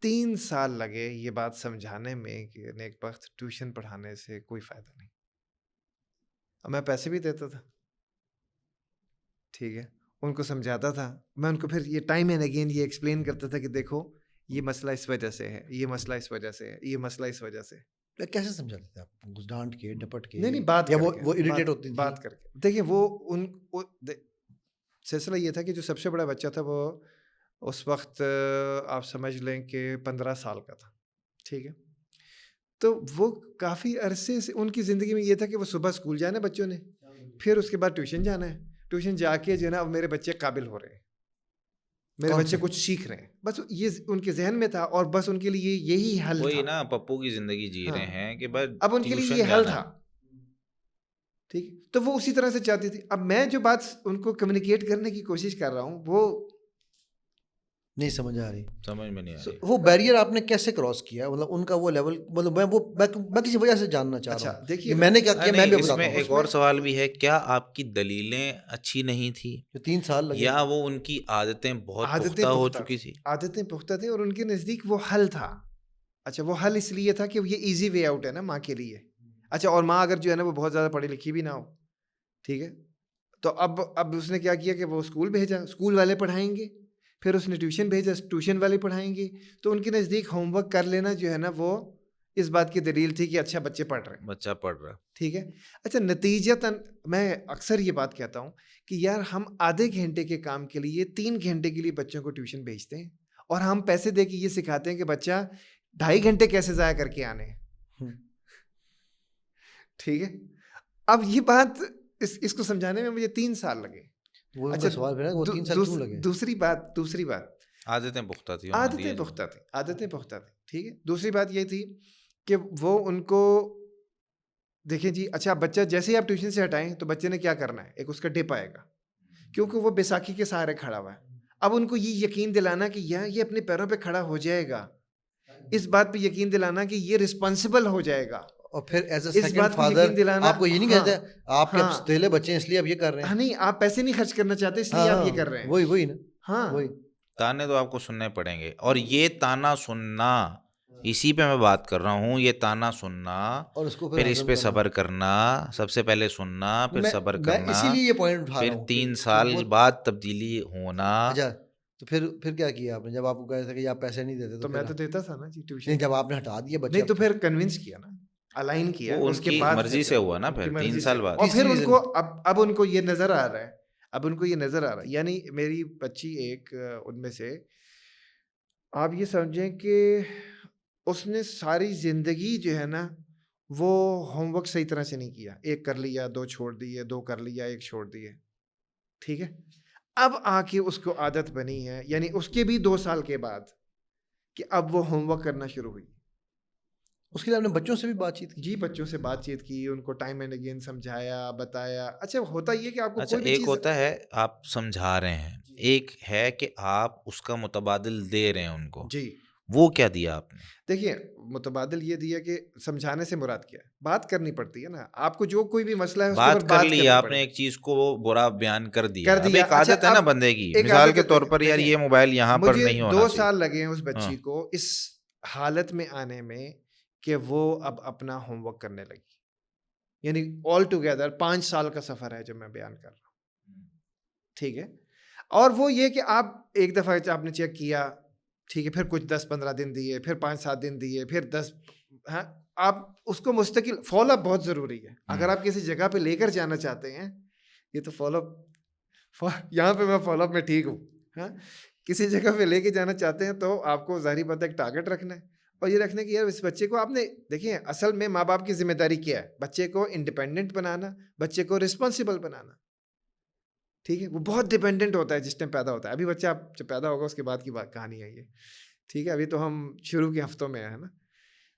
3 سال لگے یہ بات سمجھانے میں کہ نیک بخت ٹیوشن پڑھانے سے کوئی فائدہ نہیں. اور میں پیسے بھی دیتا تھا, ٹھیک ہے, ان کو سمجھاتا تھا, میں ان کو پھر یہ ٹائم اینڈ اگین یہ ایکسپلین کرتا تھا کہ دیکھو یہ مسئلہ اس وجہ سے ہے, یہ مسئلہ اس وجہ سے ہے, یہ مسئلہ اس وجہ سے. کیسے سمجھاتے تھے آپ؟ ڈانٹ کے, ڈپٹ کے؟ نہیں بات یا کر وہ کے, اریٹیٹ ہوتی تھی بات کر کے. دیکھیں وہ سلسلہ یہ تھا کہ جو سب سے بڑا بچہ تھا وہ اس وقت آپ سمجھ لیں کہ 15 سال کا تھا, ٹھیک ہے. تو وہ کافی عرصے سے ان کی زندگی میں یہ تھا کہ وہ صبح اسکول جانا ہے بچوں نے, پھر اس کے بعد ٹیوشن جانا ہے, ٹیوشن جا کے جو ہے نا اب میرے بچے قابل ہو رہے ہیں, میرے بچے کچھ سیکھ رہے ہیں, بس یہ ان کے ذہن میں تھا, اور بس ان کے لیے یہی حل تھا. وہی نا پپو کی زندگی جی رہے ہیں کہ بس اب ان کے لیے یہ حل تھا, ٹھیک ہے. تو وہ اسی طرح سے چاہتی تھی. اب میں جو بات ان کو کمیونیکیٹ کرنے کی کوشش کر رہا ہوں وہ نہیں سمجھ آ رہی, سمجھ میں نہیں آ رہی. وہ بیریئر آپ نے کیسے کراس کیا؟ مطلب ان کا وہ لیول, مطلب میں کسی وجہ سے جاننا چاہ رہا ہوں. دیکھیے میں نے کیا کیا میں بھی اس بتاتا میں ہوں. ایک اور سوال بھی ہے, کیا آپ کی دلیلیں اچھی نہیں تھی, جو 3 سال لگے, یا وہ ان کی عادتیں بہت پختہ ہو چکی تھی؟ عادتیں پختہ تھیں اور ان کے نزدیک وہ حل تھا. اچھا, وہ حل اس لیے تھا کہ یہ ایزی وے آؤٹ ہے نا ماں کے لیے. اچھا, اور ماں اگر جو ہے نا وہ بہت زیادہ پڑھی لکھی بھی نہ ہو, ٹھیک ہے, تو اب اس نے کیا کیا کہ وہ اسکول بھیجا, اسکول والے پڑھائیں گے, پھر اس نے ٹیوشن بھیجا, ٹیوشن والے پڑھائیں گے. تو ان کے نزدیک ہوم ورک کر لینا جو ہے نا وہ اس بات کی دلیل تھی کہ اچھا بچے پڑھ رہے ہیں, بچہ پڑھ رہا, ٹھیک ہے. اچھا, نتیجتاً میں اکثر یہ بات کہتا ہوں کہ یار ہم آدھے گھنٹے کے کام کے لیے 3 گھنٹے کے لیے بچوں کو ٹیوشن بھیجتے ہیں, اور ہم پیسے دے کے یہ سکھاتے ہیں کہ بچہ 2.5 گھنٹے کیسے ضائع کر کے آنے ہیں, ٹھیک ہے. اب یہ بات اس کو سمجھانے میں مجھے 3 سال لگے. وہ ان کا سوال ہے وہ 3 سال کیوں لگے؟ دوسری بات عادتیں پختہ تھی، عادتیں پختہ تھیں. ٹھیک ہے. دوسری بات یہ تھی کہ وہ ان کو دیکھیں جی، اچھا بچہ جیسے ہی آپ ٹیوشن سے ہٹائیں تو بچے نے کیا کرنا ہے، ایک اس کا ڈپ آئے گا کیونکہ وہ بیساکھی کے سہارے کھڑا ہوا ہے. اب ان کو یہ یقین دلانا کہ یہ اپنے پیروں پہ کھڑا ہو جائے گا، اس بات پہ یقین دلانا کہ یہ رسپانسبل ہو جائے گا، اور پھر ایز اے اس سیکنڈ بات پہ فادر یقین دلانا. آپ کو یہ نہیں ہاں، کہتے آپ کے ہاں، پہلے بچے ہیں اس لیے اب یہ کر رہے ہیں. نہیں آپ پیسے نہیں خرچ کرنا چاہتے اس لیے آپ یہ کر رہے ہیں. وہی نا. ہاں وہی تانے تو آپ کو سننے پڑیں گے، اور یہ تانا سننا، اسی پہ میں بات کر رہا ہوں. یہ تانا سننا، اور اس کو پھر اس ہضم پہ کرنا. صبر کرنا، سب سے پہلے سننا، پھر صبر میں کرنا، اسی لیے یہ پوائنٹ اٹھا رہا پھر ہوں 3 کہ سال وہ. بعد تبدیلی ہونا. اچھا تو پھر کیا کیا آپ نے جب آپ کو کہا تھا کہ آپ پیسے نہیں دیتے تو میں تو دیتا تھا نا جی ٹیوشن. نہیں، جب آپ نے ہٹا دیا بچے نہیں تو پھر کنونس کیا نا، الائن کیا. وہ ان اس کے کی بعد مرضی سے ہوا نا، پھر 3 سال بعد. اور پھر تیسری ان کو اب ان کو یہ نظر آ رہا ہے، یعنی میری بچی ایک ان میں سے، آپ یہ سمجھیں کہ اس نے ساری زندگی جو ہے نا وہ ہوم ورک صحیح طرح سے نہیں کیا. 1 کر لیا، 2 چھوڑ دیے، 2 کر لیا، 1 چھوڑ دیے. ٹھیک ہے. اب آ کے اس کو عادت بنی ہے، یعنی اس کے بھی 2 سال کے بعد، کہ اب وہ ہوم ورک کرنا شروع ہوئی. اس کے لیے آپ نے بچوں سے بھی بات چیت کی؟ جی بچوں سے بات چیت کی، ان کو ٹائم اینڈ اگین سمجھایا، بتایا. اچھا ہوتا یہ کہ آپ کو اچھا، کوئی بھی ایک چیز ہوتا ہے آپ سمجھا رہے ہیں، ایک ہے کہ آپ اس کا متبادل دے رہے ہیں ان کو. جی وہ کیا دیا آپ نے؟ دیکھیے متبادل یہ دیا کہ سمجھانے سے مراد کیا ہے، بات کرنی پڑتی ہے نا. آپ کو جو کوئی بھی مسئلہ ہے اس کے اوپر بات کر لی، کرنی آپ پڑے نے گی. ایک چیز کو برا بیان کر دیا. کر اب دیا. ایک عادت اچھا، ہے نا اب بندے کی، ایک مثال عادت کے ہے، طور پر یار دیکھیں، یہ موبائل یہاں پر مجھے نہیں ہونا 2 چاہیے. سال لگے ہیں اس ہاں. بچی کو اس حالت میں آنے میں کہ وہ اب اپنا ہوم ورک کرنے لگی. یعنی آل ٹوگیدر 5 سال کا سفر ہے جو میں بیان کر رہا ہوں. ٹھیک ہے. اور وہ یہ کہ آپ ایک دفعہ آپ نے چیک کیا، ٹھیک ہے، پھر کچھ 10-15 دن دیے، پھر 5-7 دن دیے، پھر 10. ہاں، آپ اس کو مستقل فالو اپ بہت ضروری ہے. اگر آپ کسی جگہ پہ لے کر جانا چاہتے ہیں، یہ تو فالو اپ، یہاں پہ میں فالو اپ میں ٹھیک ہوں. ہاں، کسی جگہ پہ لے کے جانا چاہتے ہیں تو آپ کو ظاہری بات ہے ایک ٹارگیٹ رکھنا ہے، اور یہ رکھنے کہ یار اس بچے کو آپ نے دیکھیں اصل میں ماں باپ کی ذمہ داری کیا ہے، بچے کو انڈیپینڈنٹ بنانا، بچے کو رسپانسبل بنانا. ٹھیک ہے. وہ بہت ڈیپینڈنٹ ہوتا ہے جس ٹائم پیدا ہوتا ہے. ابھی بچہ آپ جب پیدا ہوگا اس کے بعد کی کہانی ہے یہ. ٹھیک ہے. ابھی تو ہم شروع کے ہفتوں میں ہیں نا.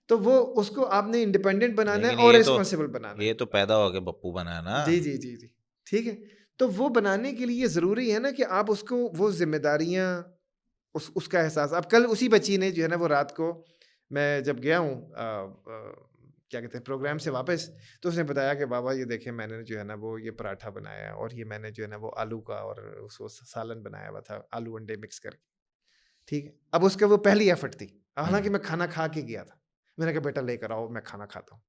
تو وہ اس کو آپ نے انڈیپینڈنٹ بنانا ہے اور ریسپانسبل بنانا ہے. یہ تو پیدا ہو کے بپو بنا ہے نا. جی جی جی جی. ٹھیک ہے. تو وہ بنانے کے لیے ضروری ہے نا کہ آپ اس کو وہ ذمہ داریاں، اس کا احساس. اب کل اسی بچی نے جو ہے نا وہ رات کو میں جب گیا ہوں کیا کہتے ہیں پروگرام سے واپس، تو اس نے بتایا کہ بابا یہ دیکھیں میں نے جو ہے نا وہ یہ پراٹھا بنایا، اور یہ میں نے جو ہے نا وہ آلو کا اور اس کو سالن بنایا ہوا تھا، آلو انڈے مکس کر کے. ٹھیک ہے. اب اس کا وہ پہلی ایفرٹ تھی، حالانکہ میں کھانا کھا کے گیا تھا. میں نے کہا بیٹا لے کر آؤ میں کھانا کھاتا ہوں.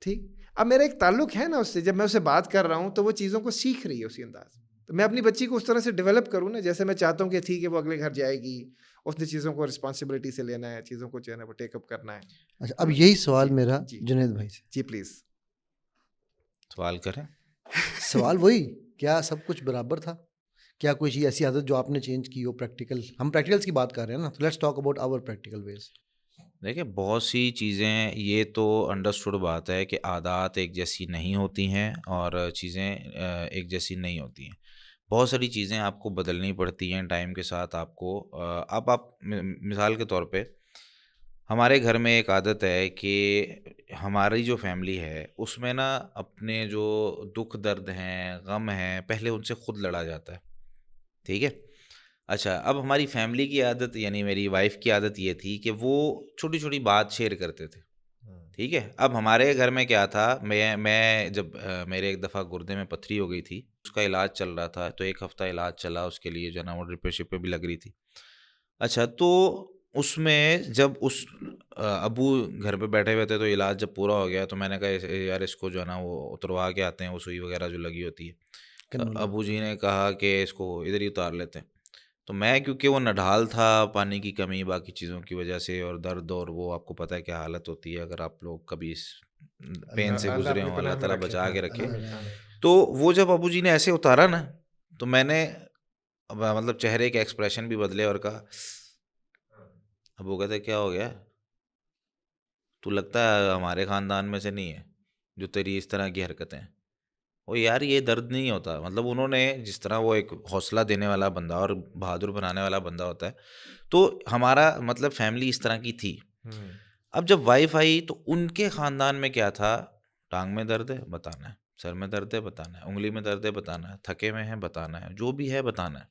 ٹھیک. اب میرا ایک تعلق ہے نا اس سے، جب میں اسے بات کر رہا ہوں تو وہ چیزوں کو سیکھ رہی ہے اسی انداز میں. تو میں اپنی بچی کو اس طرح سے ڈیولپ کروں نا، جیسے میں چاہتا ہوں کہ ٹھیک ہے وہ اگلے گھر جائے گی، اس نے چیزوں کو رسپانسبلٹی سے لینا ہے، چیزوں کو جو ہے نا وہ ٹیک اپ کرنا ہے. اچھا اب یہی سوال میرا جنید بھائی سے. جی پلیز سوال کریں. سوال وہی، کیا سب کچھ برابر تھا؟ کیا کوئی چیز ایسی عادت جو آپ نے چینج کی ہو پریکٹیکل؟ ہم پریکٹیکلس کی بات کر رہے ہیں نا، تو let's talk about our practical ways. دیکھیں بہت سی چیزیں، یہ تو انڈرسٹوڈ بات ہے کہ عادات ایک جیسی نہیں ہوتی ہیں اور چیزیں ایک جیسی نہیں ہوتی ہیں. بہت ساری چیزیں آپ کو بدلنی پڑتی ہیں ٹائم کے ساتھ. آپ کو اب آپ مثال کے طور پہ ہمارے گھر میں ایک عادت ہے کہ ہماری جو فیملی ہے اس میں نا اپنے جو دکھ درد ہیں، غم ہیں، پہلے ان سے خود لڑا جاتا ہے. ٹھیک ہے. اچھا، اب ہماری فیملی کی عادت، یعنی میری وائف کی عادت یہ تھی کہ وہ چھوٹی چھوٹی بات شیئر کرتے تھے. ٹھیک ہے. اب ہمارے گھر میں کیا تھا، میں جب میرے ایک دفعہ گردے میں پتھری ہو گئی تھی، اس کا علاج چل رہا تھا، تو 1 ہفتہ علاج چلا اس کے لیے جو ہے نا وہ ڈرپیں شپیں بھی لگ رہی تھی. اچھا، تو اس میں جب اس ابو گھر پہ بیٹھے ہوئے تھے تو علاج جب پورا ہو گیا تو میں نے کہا یار اس کو جو ہے نا وہ اتروا کے آتے ہیں، وہ سوئی وغیرہ جو لگی ہوتی ہے. ابو جی نے کہا کہ اس کو ادھر ہی اتار لیتے ہیں. تو میں کیونکہ وہ نڈھال تھا، پانی کی کمی باقی چیزوں کی وجہ سے اور درد، اور وہ آپ کو پتہ ہے کیا حالت ہوتی ہے اگر آپ لوگ کبھی اس پین سے گزرے ہوں، اللہ تعالیٰ بچا کے رکھے. تو وہ جب ابو جی نے ایسے اتارا نا تو میں نے مطلب چہرے کے ایکسپریشن بھی بدلے اور کہا، ابو کہتے کیا ہو گیا، تو لگتا ہے ہمارے خاندان میں سے نہیں ہے جو تیری اس طرح کی حرکتیں. وہ یار یہ درد نہیں ہوتا. مطلب انہوں نے جس طرح وہ ایک حوصلہ دینے والا بندہ اور بہادر بنانے والا بندہ ہوتا ہے, تو ہمارا مطلب فیملی اس طرح کی تھی. اب جب وائف آئی تو ان کے خاندان میں کیا تھا, ٹانگ میں درد ہے بتانا ہے, سر میں درد ہے بتانا ہے, انگلی میں درد ہے بتانا ہے, تھکے میں ہیں بتانا ہے, جو بھی ہے بتانا ہے.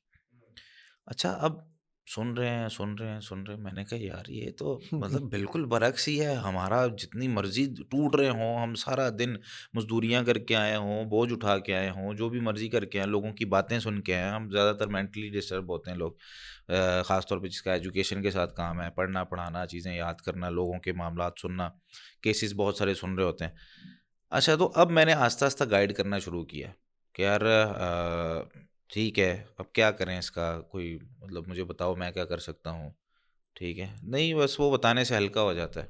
اچھا اب سن رہے ہیں. میں نے کہا یار یہ تو مطلب بالکل برعکس ہی ہے ہمارا. جتنی مرضی ٹوٹ رہے ہوں, ہم سارا دن مزدوریاں کر کے آئے ہوں, بوجھ اٹھا کے آئے ہوں, جو بھی مرضی کر کے آئے, لوگوں کی باتیں سن کے آئے. ہم زیادہ تر مینٹلی ڈسٹرب ہوتے ہیں لوگ, خاص طور پہ جس کا ایجوکیشن کے ساتھ کام ہے, پڑھنا پڑھانا, چیزیں یاد کرنا, لوگوں کے معاملات سننا, کیسز بہت سارے سن رہے ہوتے ہیں. اچھا تو اب میں نے آہستہ آہستہ گائیڈ کرنا شروع کیا کہ یار ٹھیک ہے اب کیا کریں اس کا, کوئی مطلب مجھے بتاؤ میں کیا کر سکتا ہوں. ٹھیک ہے, نہیں بس وہ بتانے سے ہلکا ہو جاتا ہے.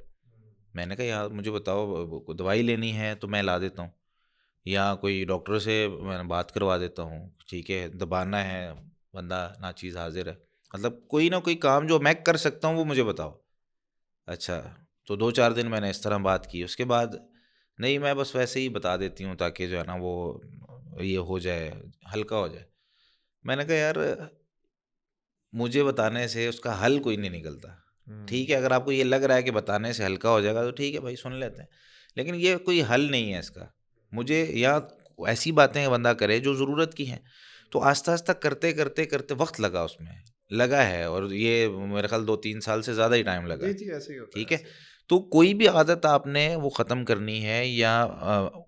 میں نے کہا یار مجھے بتاؤ دوائی لینی ہے تو میں لا دیتا ہوں, یا کوئی ڈاکٹر سے میں بات کروا دیتا ہوں. ٹھیک ہے, دبانا ہے بندہ ناچیز حاضر ہے, مطلب کوئی نہ کوئی کام جو میں کر سکتا ہوں وہ مجھے بتاؤ. اچھا تو 2-4 دن میں نے اس طرح بات کی. اس کے بعد نہیں میں بس ویسے ہی بتا دیتی ہوں تاکہ جو ہے نا وہ یہ ہو جائے, ہلکا ہو جائے. میں نے کہا یار مجھے بتانے سے اس کا حل کوئی نہیں نکلتا. ٹھیک ہے, اگر آپ کو یہ لگ رہا ہے کہ بتانے سے ہلکا ہو جائے گا تو ٹھیک ہے بھائی سن لیتے ہیں, لیکن یہ کوئی حل نہیں ہے اس کا. مجھے یا ایسی باتیں بندہ کرے جو ضرورت کی ہیں. تو آہستہ آہستہ کرتے کرتے کرتے وقت لگا, اس میں لگا ہے, اور یہ میرے خیال 2-3 سال سے زیادہ ہی ٹائم لگا. ٹھیک ہے, تو کوئی بھی عادت آپ نے وہ ختم کرنی ہے یا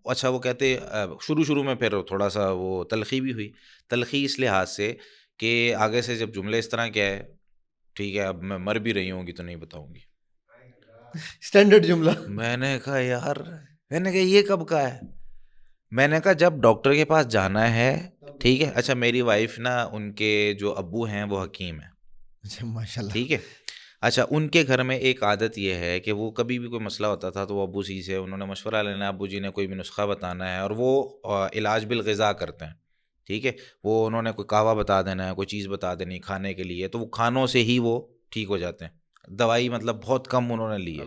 اچھا وہ کہتے شروع میں پھر تھوڑا سا وہ تلخی بھی ہوئی. تلخی اس لحاظ سے کہ آگے سے جب جملے اس طرح کیا ہے, ٹھیک ہے اب میں مر بھی رہی ہوں گی تو نہیں بتاؤں گی. اسٹینڈرڈ جملہ. میں نے کہا یار, میں نے کہا یہ کب کا ہے. میں نے کہا جب ڈاکٹر کے پاس جانا ہے. ٹھیک ہے, اچھا میری وائف نا ان کے جو ابو ہیں وہ حکیم ہیں. اچھا ماشاء اللہ. ٹھیک ہے, اچھا ان کے گھر میں ایک عادت یہ ہے کہ وہ کبھی بھی کوئی مسئلہ ہوتا تھا تو وہ ابو جی سے انہوں نے مشورہ لینا, ابو جی نے کوئی بھی نسخہ بتانا ہے, اور وہ علاج بالغذا کرتے ہیں. ٹھیک ہے, وہ انہوں نے کوئی قہوہ بتا دینا ہے, کوئی چیز بتا دینی کھانے کے لیے, تو وہ کھانوں سے ہی وہ ٹھیک ہو جاتے ہیں. دوائی مطلب بہت کم انہوں نے لی ہے.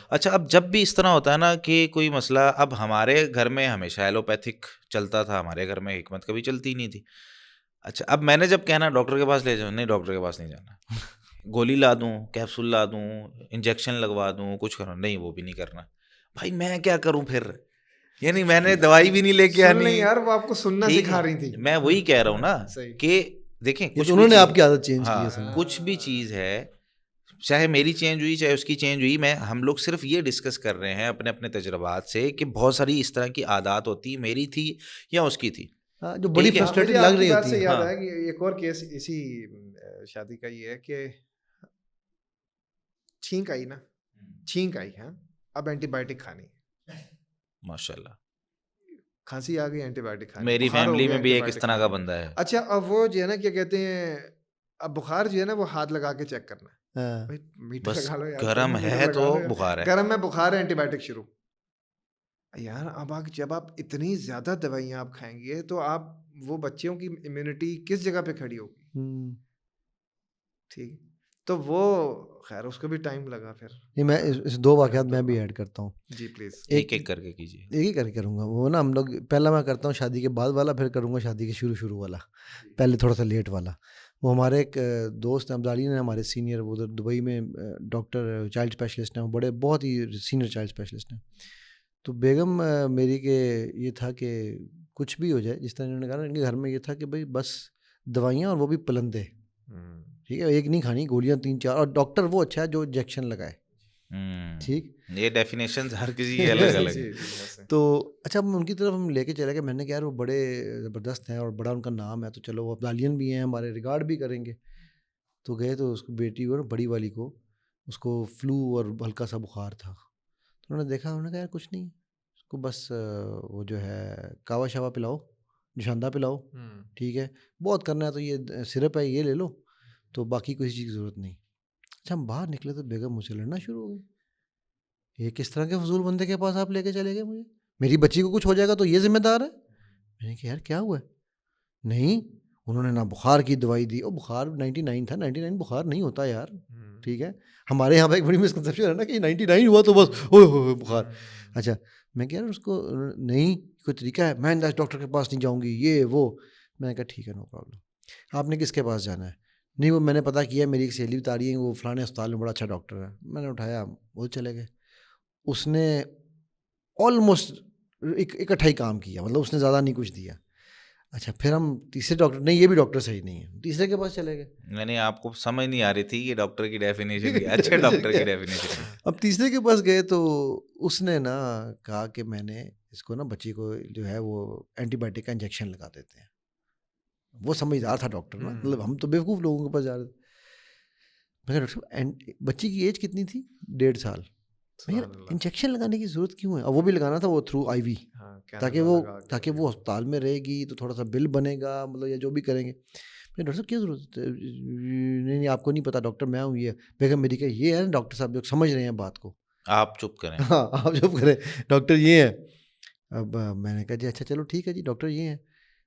اچھا اب جب بھی اس طرح ہوتا ہے نا کہ کوئی مسئلہ, اب ہمارے گھر میں ہمیشہ ایلوپیتھک چلتا تھا, ہمارے گھر میں حکمت کبھی چلتی نہیں تھی. اچھا اب میں نے جب کہنا ڈاکٹر کے پاس لے جاؤ, نہیں ڈاکٹر کے پاس نہیں جانا, گولی لا دوں, کیپسول لا دوں, انجیکشن لگوا دوں, کچھ کروں, نہیں وہ بھی نہیں کرنا. بھائی میں کیا کروں پھر, یعنی میں نے دوائی بھی نہیں لے کے آنی یار, وہ آپ کو سننا سکھا رہی تھی. میں وہی کہہ رہا ہوں نا کہ دیکھیں کچھ انہوں نے آپ کی عادت چینج کی ہے. کچھ بھی چیز ہے, چاہے میری چینج ہوئی چاہے اس کی چینج ہوئی, ہم لوگ صرف یہ ڈسکس کر رہے ہیں اپنے اپنے تجربات سے کہ بہت ساری اس طرح کی عادات ہوتی, میری تھی یا اس کی تھی, جو بڑی فرسٹریٹڈ لگ رہی ہوتی ہے. یاد ہے کہ ایک اور کیس اسی شادی کا یہ ہے کہ چھینک آئی نا, چھینک آئی, ہاں اب اینٹی بایوٹک کھانی, ماشاءاللہ کھانسی آ گئی اینٹی بایوٹک کھانی. میری فیملی میں بھی ایک اس طرح کا بندہ ہے. اچھا اب وہ جو ہے نا کیا کہتے ہیں, اب بخار جو ہے نا وہ ہاتھ لگا کے چیک کرنا ہے, بس گرم ہے تو بخار ہے, گرم میں بخار ہے, اینٹی بایوٹک شروع. یار اب جب آپ اتنی زیادہ دوائیاں آپ کھائیں گے تو آپ وہ بچوں کی امیونٹی کس جگہ پہ کھڑی ہوگی. ٹھیک, تو وہ خیر اس کو بھی ٹائم لگا. پھر میں اس 2 واقعات میں بھی ایڈ کرتا ہوں. جی پلیز, ایک ایک کر کے کیجیے. ایک ہی کر کے کروں گا. وہ نا ہم لوگ پہلا میں کرتا ہوں شادی کے بعد والا, پھر کروں گا شادی کے شروع والا, پہلے تھوڑا سا لیٹ والا. وہ ہمارے ایک دوست عبدالی نے, ہمارے سینئر, وہ ادھر دبئی میں ڈاکٹر چائلڈ اسپیشلسٹ ہیں, وہ بڑے بہت ہی سینئر چائلڈ اسپیشلسٹ ہیں. تو بیگم میری کے یہ تھا کہ کچھ بھی ہو جائے, جس طرح انہوں نے کہا نا, ان کے گھر میں یہ تھا کہ بھائی بس دوائیاں اور وہ بھی پلندے. ٹھیک ہے, ایک نہیں کھانی, گولیاں 3-4, اور ڈاکٹر وہ اچھا ہے جو انجیکشن لگائے. ٹھیک, یہ ڈیفینیشنز ہر کسی کی الگ الگ ہے. تو اچھا ان کی طرف ہم لے کے چلے گئے. میں نے کہا یار وہ بڑے زبردست ہیں اور بڑا ان کا نام ہے, تو چلو وہ عبدالیین بھی ہیں, ہمارے ریگارڈ بھی کریں گے. تو گئے تو اس کو بیٹی کو, بڑی والی کو, اس کو فلو اور ہلکا سا بخار تھا. تو انہوں نے دیکھا, انہوں نے کہا یار کچھ نہیں, اس کو بس وہ جو ہے کاوا شاوا پلاؤ, جوشاندہ پلاؤ. ٹھیک ہے, بہت کرنا ہے تو یہ سرپ ہے یہ لے لو, تو باقی کسی چیز کی ضرورت نہیں. اچھا ہم باہر نکلے تو بیگم مجھ سے لڑنا شروع ہو گئی. یہ کس طرح کے فضول بندے کے پاس آپ لے کے چلے گئے مجھے, میری بچی کو کچھ ہو جائے گا تو یہ ذمہ دار ہے. میں نے کہا یار کیا ہوا ہے. نہیں انہوں نے نہ بخار کی دوائی دی, اور بخار 99 تھا, 99 بخار نہیں ہوتا یار. ٹھیک ہے. ہمارے یہاں پہ ایک بڑی مسکنسیپشن ہے نا کہ 99 ہوا تو بس اوہ بخار. اچھا میں کہہ رہا ہوں اس کو نہیں کوئی طریقہ ہے, میں ڈاکٹر کے پاس نہیں جاؤں گی یہ وہ. میں نے کہا ٹھیک ہے نو پرابلم. آپ نے کس کے پاس جانا ہے؟ نہیں وہ میں نے پتہ کیا میری ایک سہیلی بتا رہی ہے وہ فلانے اسپتال میں بڑا اچھا ڈاکٹر ہے. میں نے اٹھایا وہ چلے گئے. اس نے آلموسٹ اکٹھا ہی کام کیا, مطلب اس نے زیادہ نہیں کچھ دیا. اچھا پھر ہم تیسرے ڈاکٹر, نہیں یہ بھی ڈاکٹر صحیح نہیں ہے, تیسرے کے پاس چلے گئے. یعنی آپ کو سمجھ نہیں آ رہی تھی کہ ڈاکٹر کی ڈیفینیشن کیا, اچھے ڈاکٹر کی ڈیفینیشن. اب تیسرے کے پاس گئے تو اس نے نا کہا کہ میں نے اس کو نا بچی کو جو ہے وہ اینٹی بایوٹک کا انجیکشن لگا دیتے ہیں. وہ سمجھدار تھا ڈاکٹر نا, مطلب ہم تو بیوقوف لوگوں کے پاس جا رہے تھے. میں کہا ڈاکٹر صاحب بچی کی ایج کتنی تھی؟ 1.5 سال. انجیکشن لگانے کی ضرورت کیوں ہے؟ اور وہ بھی لگانا تھا وہ تھرو آئی وی, تاکہ وہ ہسپتال میں رہے گی تو تھوڑا سا بل بنے گا, مطلب یا جو بھی کریں گے. میں ڈاکٹر صاحب کیا ضرورت ہے؟ نہیں آپ کو نہیں پتا ڈاکٹر میں ہوں. یہ بیگم میری کہ یہ ہے نا ڈاکٹر صاحب جو سمجھ رہے ہیں بات کو, آپ چپ کریں. ہاں آپ چپ کریں, ڈاکٹر یہ ہے. اب میں نے کہا جی اچھا چلو ٹھیک ہے جی ڈاکٹر یہ ہیں.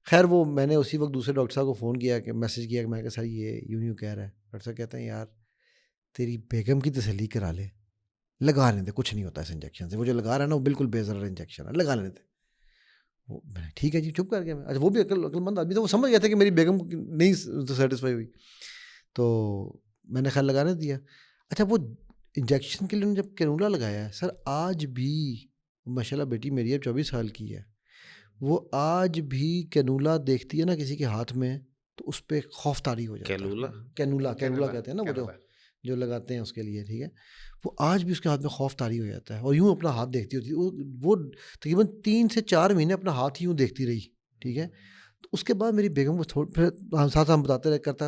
خیر وہ میں نے اسی وقت دوسرے ڈاکٹر صاحب کو فون کیا کہ میسیج کیا کہ میں کہا سر یہ یوں کہہ رہا ہے. ڈاکٹر صاحب کہتے ہیں یار تیری بیگم کی تسلی کرا لے, لگا لینے دے, کچھ نہیں ہوتا اس انجیکشن سے, وہ جو لگا رہا ہے نا وہ بالکل بے ضرر انجیکشن ہے, لگا لینے دے. میں ٹھیک ہے جی چپ کر گیا میں. اچھا وہ بھی عقل مند آدمی تھا, وہ سمجھ گیا تھا کہ میری بیگم نہیں سیٹسفائی ہوئی, تو میں نے خیال لگانے دیا. اچھا وہ انجیکشن کے لیے جب کینولا لگایا ہے سر, آج بھی ماشاء اللہ بیٹی میری اب 24 سال کی ہے, وہ آج بھی کینولا دیکھتی ہے نا کسی کے ہاتھ میں تو اس پہ خوف طاری ہو جاتا ہے. کینولا کہتے ہیں نا وہ جو لگاتے ہیں اس کے لیے, ٹھیک ہے, وہ آج بھی اس کے ہاتھ میں خوف طاری ہو جاتا ہے. اور یوں اپنا ہاتھ دیکھتی ہوتی ہے, وہ تقریباً 3 سے 4 مہینے اپنا ہاتھ یوں دیکھتی رہی, ٹھیک ہے. تو اس کے بعد میری بیگم کو پھر ساتھ ہم بتاتے رہے کرتا,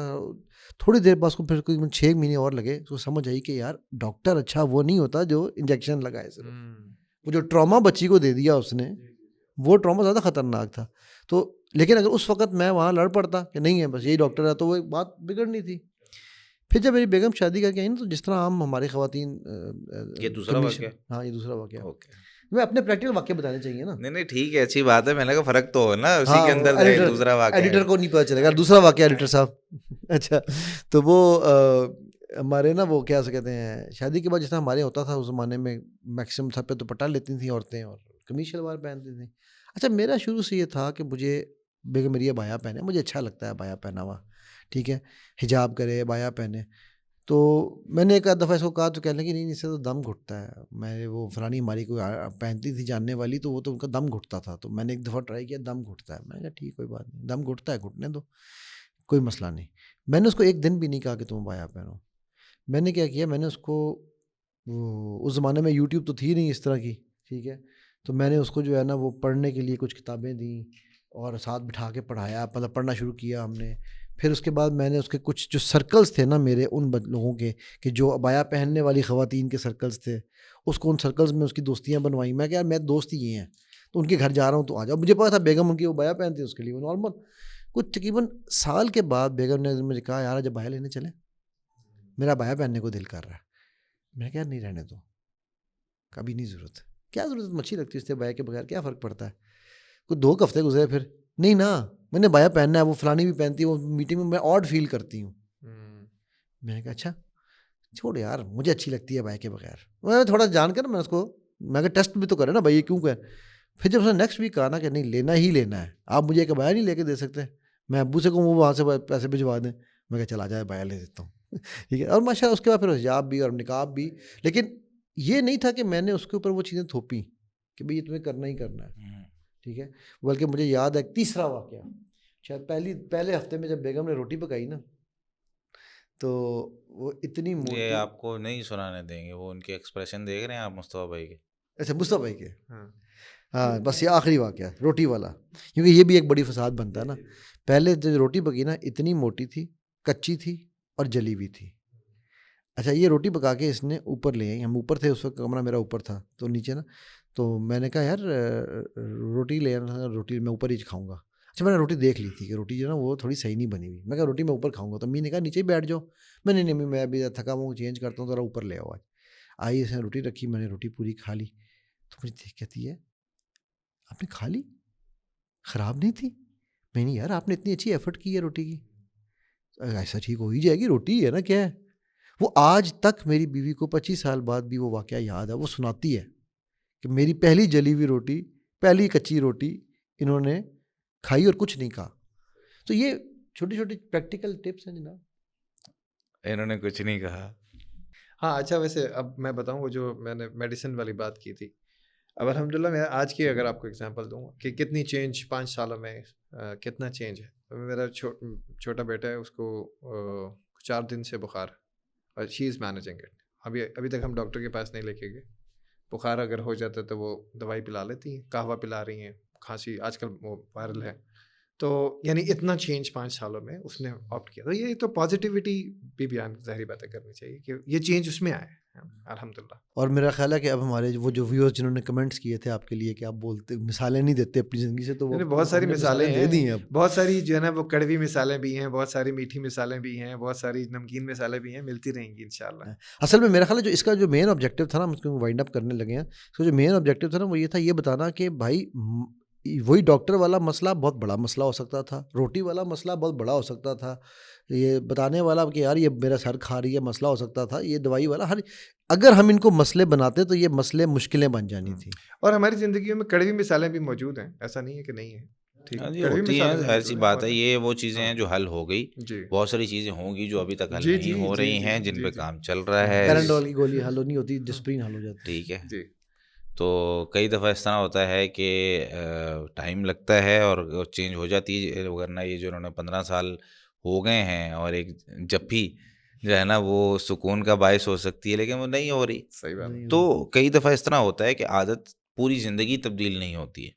تھوڑی دیر بعد اس کو پھر تقریباً 6 مہینے اور لگے, اس کو سمجھ آئی کہ یار ڈاکٹر اچھا وہ نہیں ہوتا جو انجیکشن لگائے صرف, وہ جو ٹراما بچی کو دے دیا اس نے, وہ ٹراما زیادہ خطرناک تھا. تو لیکن اگر اس وقت میں وہاں لڑ پڑتا کہ نہیں ہے بس یہی ڈاکٹر ہے تو وہ بات بگڑنی تھی. پھر جب میری بیگم شادی کر کے آئی نا تو جس طرح عام ہماری خواتین, یہ دوسرا واقعہ, ہاں یہ دوسرا واقعہ, میں اپنے پریکٹیکل واقعہ بتانے چاہیے نا. نہیں ٹھیک ہے اچھی بات ہے, میں نے کہا فرق تو ہو نا اسی کے اندر, دوسرا واقعہ ایڈیٹر کو نہیں پتا چلے گا دوسرا واقعہ ایڈیٹر صاحب. اچھا تو وہ ہمارے نا وہ کیا سے کہتے ہیں شادی کے بعد جس طرح ہمارے ہوتا تھا اس زمانے میں میکسیمم سب پہ دوپٹہ لیتی تھیں عورتیں اور قمیص شلوار پہنتی تھیں. اچھا میرا شروع سے یہ تھا کہ مجھے بیگم میری بایا پہنے, مجھے اچھا لگتا ہے بایا پہنا ہوا, ٹھیک ہے, حجاب کرے بایا پہنے. تو میں نے ایک آدھ دفعہ اس کو کہا تو کہنے لگی نہیں اس سے تو دم گھٹتا ہے. میں وہ فلانی ہماری کوئی پہنتی تھی جاننے والی, تو وہ تو ان کا دم گھٹتا تھا, تو میں نے ایک دفعہ ٹرائی کیا دم گھٹتا ہے. میں نے کہا ٹھیک کوئی بات نہیں, دم گھٹتا ہے گھٹنے دو, کوئی مسئلہ نہیں. میں نے اس کو ایک دن بھی نہیں کہا کہ تم بایا پہنو. میں نے کیا کیا, میں نے اس کو اس زمانے میں یوٹیوب تو تھی نہیں اس طرح کی, ٹھیک ہے, تو میں نے اس کو جو ہے نا وہ پڑھنے کے لیے کچھ کتابیں دیں اور ساتھ بٹھا کے پڑھایا, مطلب پڑھنا شروع کیا ہم نے. پھر اس کے بعد میں نے اس کے کچھ جو سرکلز تھے نا میرے ان لوگوں کے کہ جو ابایا پہننے والی خواتین کے سرکلز تھے, اس کو ان سرکلز میں اس کی دوستیاں بنوائیں. میں کہ یار میں دوست ہی یہ ہیں تو ان کے گھر جا رہا ہوں تو آ جاؤ. مجھے پتا تھا بیگم ان کی وہ بایا پہنتی ہے, اس کے لیے وہ نارمل. کچھ تقریباً سال کے بعد بیگم نے مجھے کہا یار جب بایا لینے چلیں, میرا بایا پہننے کو دل کر رہا ہے. میں کہا نہیں رہنے دو, کبھی نہیں ضرورت, کیا ضرورت, مچھی لگتی ہے اس سے بایا کے بغیر, کیا فرق پڑتا ہے. کچھ 2 ہفتے گزرے پھر نہیں نا میں نے بایا پہننا ہے, وہ فلانی بھی پہنتی ہے, وہ میٹنگ میں آڈ فیل کرتی ہوں. میں نے کہا اچھا چھوڑ یار مجھے اچھی لگتی ہے بایا کے بغیر. میں تھوڑا جان کر میں اس کو میں کہا ٹیسٹ بھی تو کرے نا بھائی یہ کیوں کہ. پھر جب اس نے نیکسٹ ویک کہا نا کہ نہیں لینا ہی لینا ہے, آپ مجھے ایک بایا نہیں لے کے دے سکتے, میں ابو سے کہوں وہ وہاں سے پیسے بھجوا دیں. میں کہا چلا جائے بایا لے دیتا ہوں, ٹھیک ہے. اور ماشاء اللہ اس کے بعد پھر حجاب بھی اور نقاب بھی, لیکن یہ نہیں تھا کہ میں نے اس کے اوپر وہ چیزیں تھوپیں کہ بھائی یہ تمہیں کرنا ہی کرنا ہے, ٹھیک ہے. بلکہ مجھے یاد ہے تیسرا واقعہ, شاید پہلے ہفتے میں جب بیگم نے روٹی پکائی نا تو وہ اتنی موٹی, یہ آپ کو نہیں سنانے دیں گے, وہ ان کے ایکسپریشن دیکھ رہے ہیں آپ مصطفیٰ بھائی کے. اچھا مصطفیٰ بھائی کے, ہاں بس یہ آخری واقعہ روٹی والا, کیونکہ یہ بھی ایک بڑی فساد بنتا ہے نا. پہلے جو روٹی پکی نا اتنی موٹی تھی, کچی تھی اور جلی ہوئی تھی. اچھا یہ روٹی پکا کے اس نے اوپر لے آئی, ہم اوپر تھے اس وقت, کمرہ میرا اوپر تھا تو نیچے نا, تو میں نے کہا یار روٹی لے آنا, روٹی میں اوپر ہی کھاؤں گا. اچھا میں نے روٹی دیکھ لی تھی کہ روٹی جو نا وہ تھوڑی صحیح نہیں بنی ہوئی. میں کہا روٹی میں اوپر کھاؤں گا, تو امی نے کہا نیچے ہی بیٹھ جاؤ. میں نہیں امی میں ابھی تھکا ہوں چینج کرتا ہوں, ذرا اوپر لے آؤ. آئی اس نے روٹی رکھی, میں نے روٹی پوری کھا لی. تو مجھے دیکھ کہتی ہے آپ نے کھا لی, خراب نہیں تھی؟ میں نہیں یار آپ نے اتنی اچھی ایفرٹ کی ہے روٹی کی, ایسا ٹھیک ہو ہی جائے گی, روٹی ہے نا کیا ہے. وہ آج تک میری بیوی کو 25 سال بعد بھی وہ واقعہ یاد ہے. وہ سناتی ہے کہ میری پہلی جلی ہوئی روٹی, پہلی کچی روٹی انہوں نے کھائی اور کچھ نہیں کہا. تو یہ چھوٹی چھوٹی پریکٹیکل ٹپس ہیں جناب. انہوں نے کچھ نہیں کہا. ہاں اچھا, ویسے اب میں بتاؤں وہ جو میں نے میڈیسن والی بات کی تھی, اب الحمدللہ میں آج کی اگر آپ کو اگزامپل دوں کہ کتنی چینج 5 سالوں میں کتنا چینج ہے. میرا چھوٹا بیٹا ہے, اس کو 4 دن سے بخار, اور شی از مینیجنگ اٹ. ابھی تک ہم ڈاکٹر کے پاس نہیں لے کے گئے. بخار اگر ہو جاتا ہے تو وہ دوائی پلا لیتی ہیں, قہوہ پلا رہی ہیں, کھانسی آج کل وہ وائرل ہے. تو یعنی اتنا چینج 5 سالوں میں اس نے آپٹ کیا. تو یہ تو پازیٹیوٹی بھی بیان ظاہری باتیں کرنی چاہیے کہ یہ چینج اس میں آئے الحمدللہ. اور میرا خیال ہے کہ اب ہمارے وہ جو ویورز جنہوں نے کمنٹس کیے تھے آپ کے لیے کہ آپ بولتے مثالیں نہیں دیتے اپنی زندگی سے, تو وہ بہت ساری مثالیں دے دی ہیں. اب بہت ساری جو ہے نا وہ کڑوی مثالیں بھی ہیں, بہت ساری میٹھی مثالیں بھی ہیں, بہت ساری نمکین مثالیں بھی ہیں, ملتی رہیں گی انشاءاللہ. اصل میں میرا خیال ہے جو اس کا جو مین آبجیکٹیو تھا نا, ہم اس کو وائنڈ اپ کرنے لگے ہیں, اس کا جو مین آبجیکٹیو تھا نا وہ یہ تھا, یہ بتانا کہ بھائی وہی ڈاکٹر والا مسئلہ بہت بڑا مسئلہ ہو سکتا تھا, روٹی والا مسئلہ بہت بڑا ہو سکتا تھا, یہ بتانے والا کہ یار یہ میرا سر کھا رہی ہے مسئلہ ہو سکتا تھا, یہ دوائی والا اگر ہم ان کو مسئلے بناتے تو یہ مسئلے مشکلیں بن جانی تھیں. اور ہماری زندگیوں میں کڑوی مثالیں بھی موجود ہیں, ایسا نہیں ہے کہ نہیں ہے. ہوتی ہیں, ایسی بات ہے. یہ وہ چیزیں ہیں جو حل ہو گئی. بہت ساری چیزیں ہوں گی جو ابھی تک حل نہیں ہو رہی ہیں, جن پہ کام چل رہا ہے. پیرنڈول کی گولی حل نہیں ہوتی, ڈسپرین حل ہو جاتی. ٹھیک ہے. تو کئی دفعہ اس طرح ہوتا ہے کہ ٹائم لگتا ہے اور چینج ہو جاتی ہے, ورنہ یہ جو انہوں نے 15 سال ہو گئے ہیں اور ایک جپھی جو ہے نا وہ سکون کا باعث ہو سکتی ہے, لیکن وہ نہیں ہو رہی. صحیح بات. تو کئی دفعہ اس طرح ہوتا ہے کہ عادت پوری زندگی تبدیل نہیں ہوتی ہے.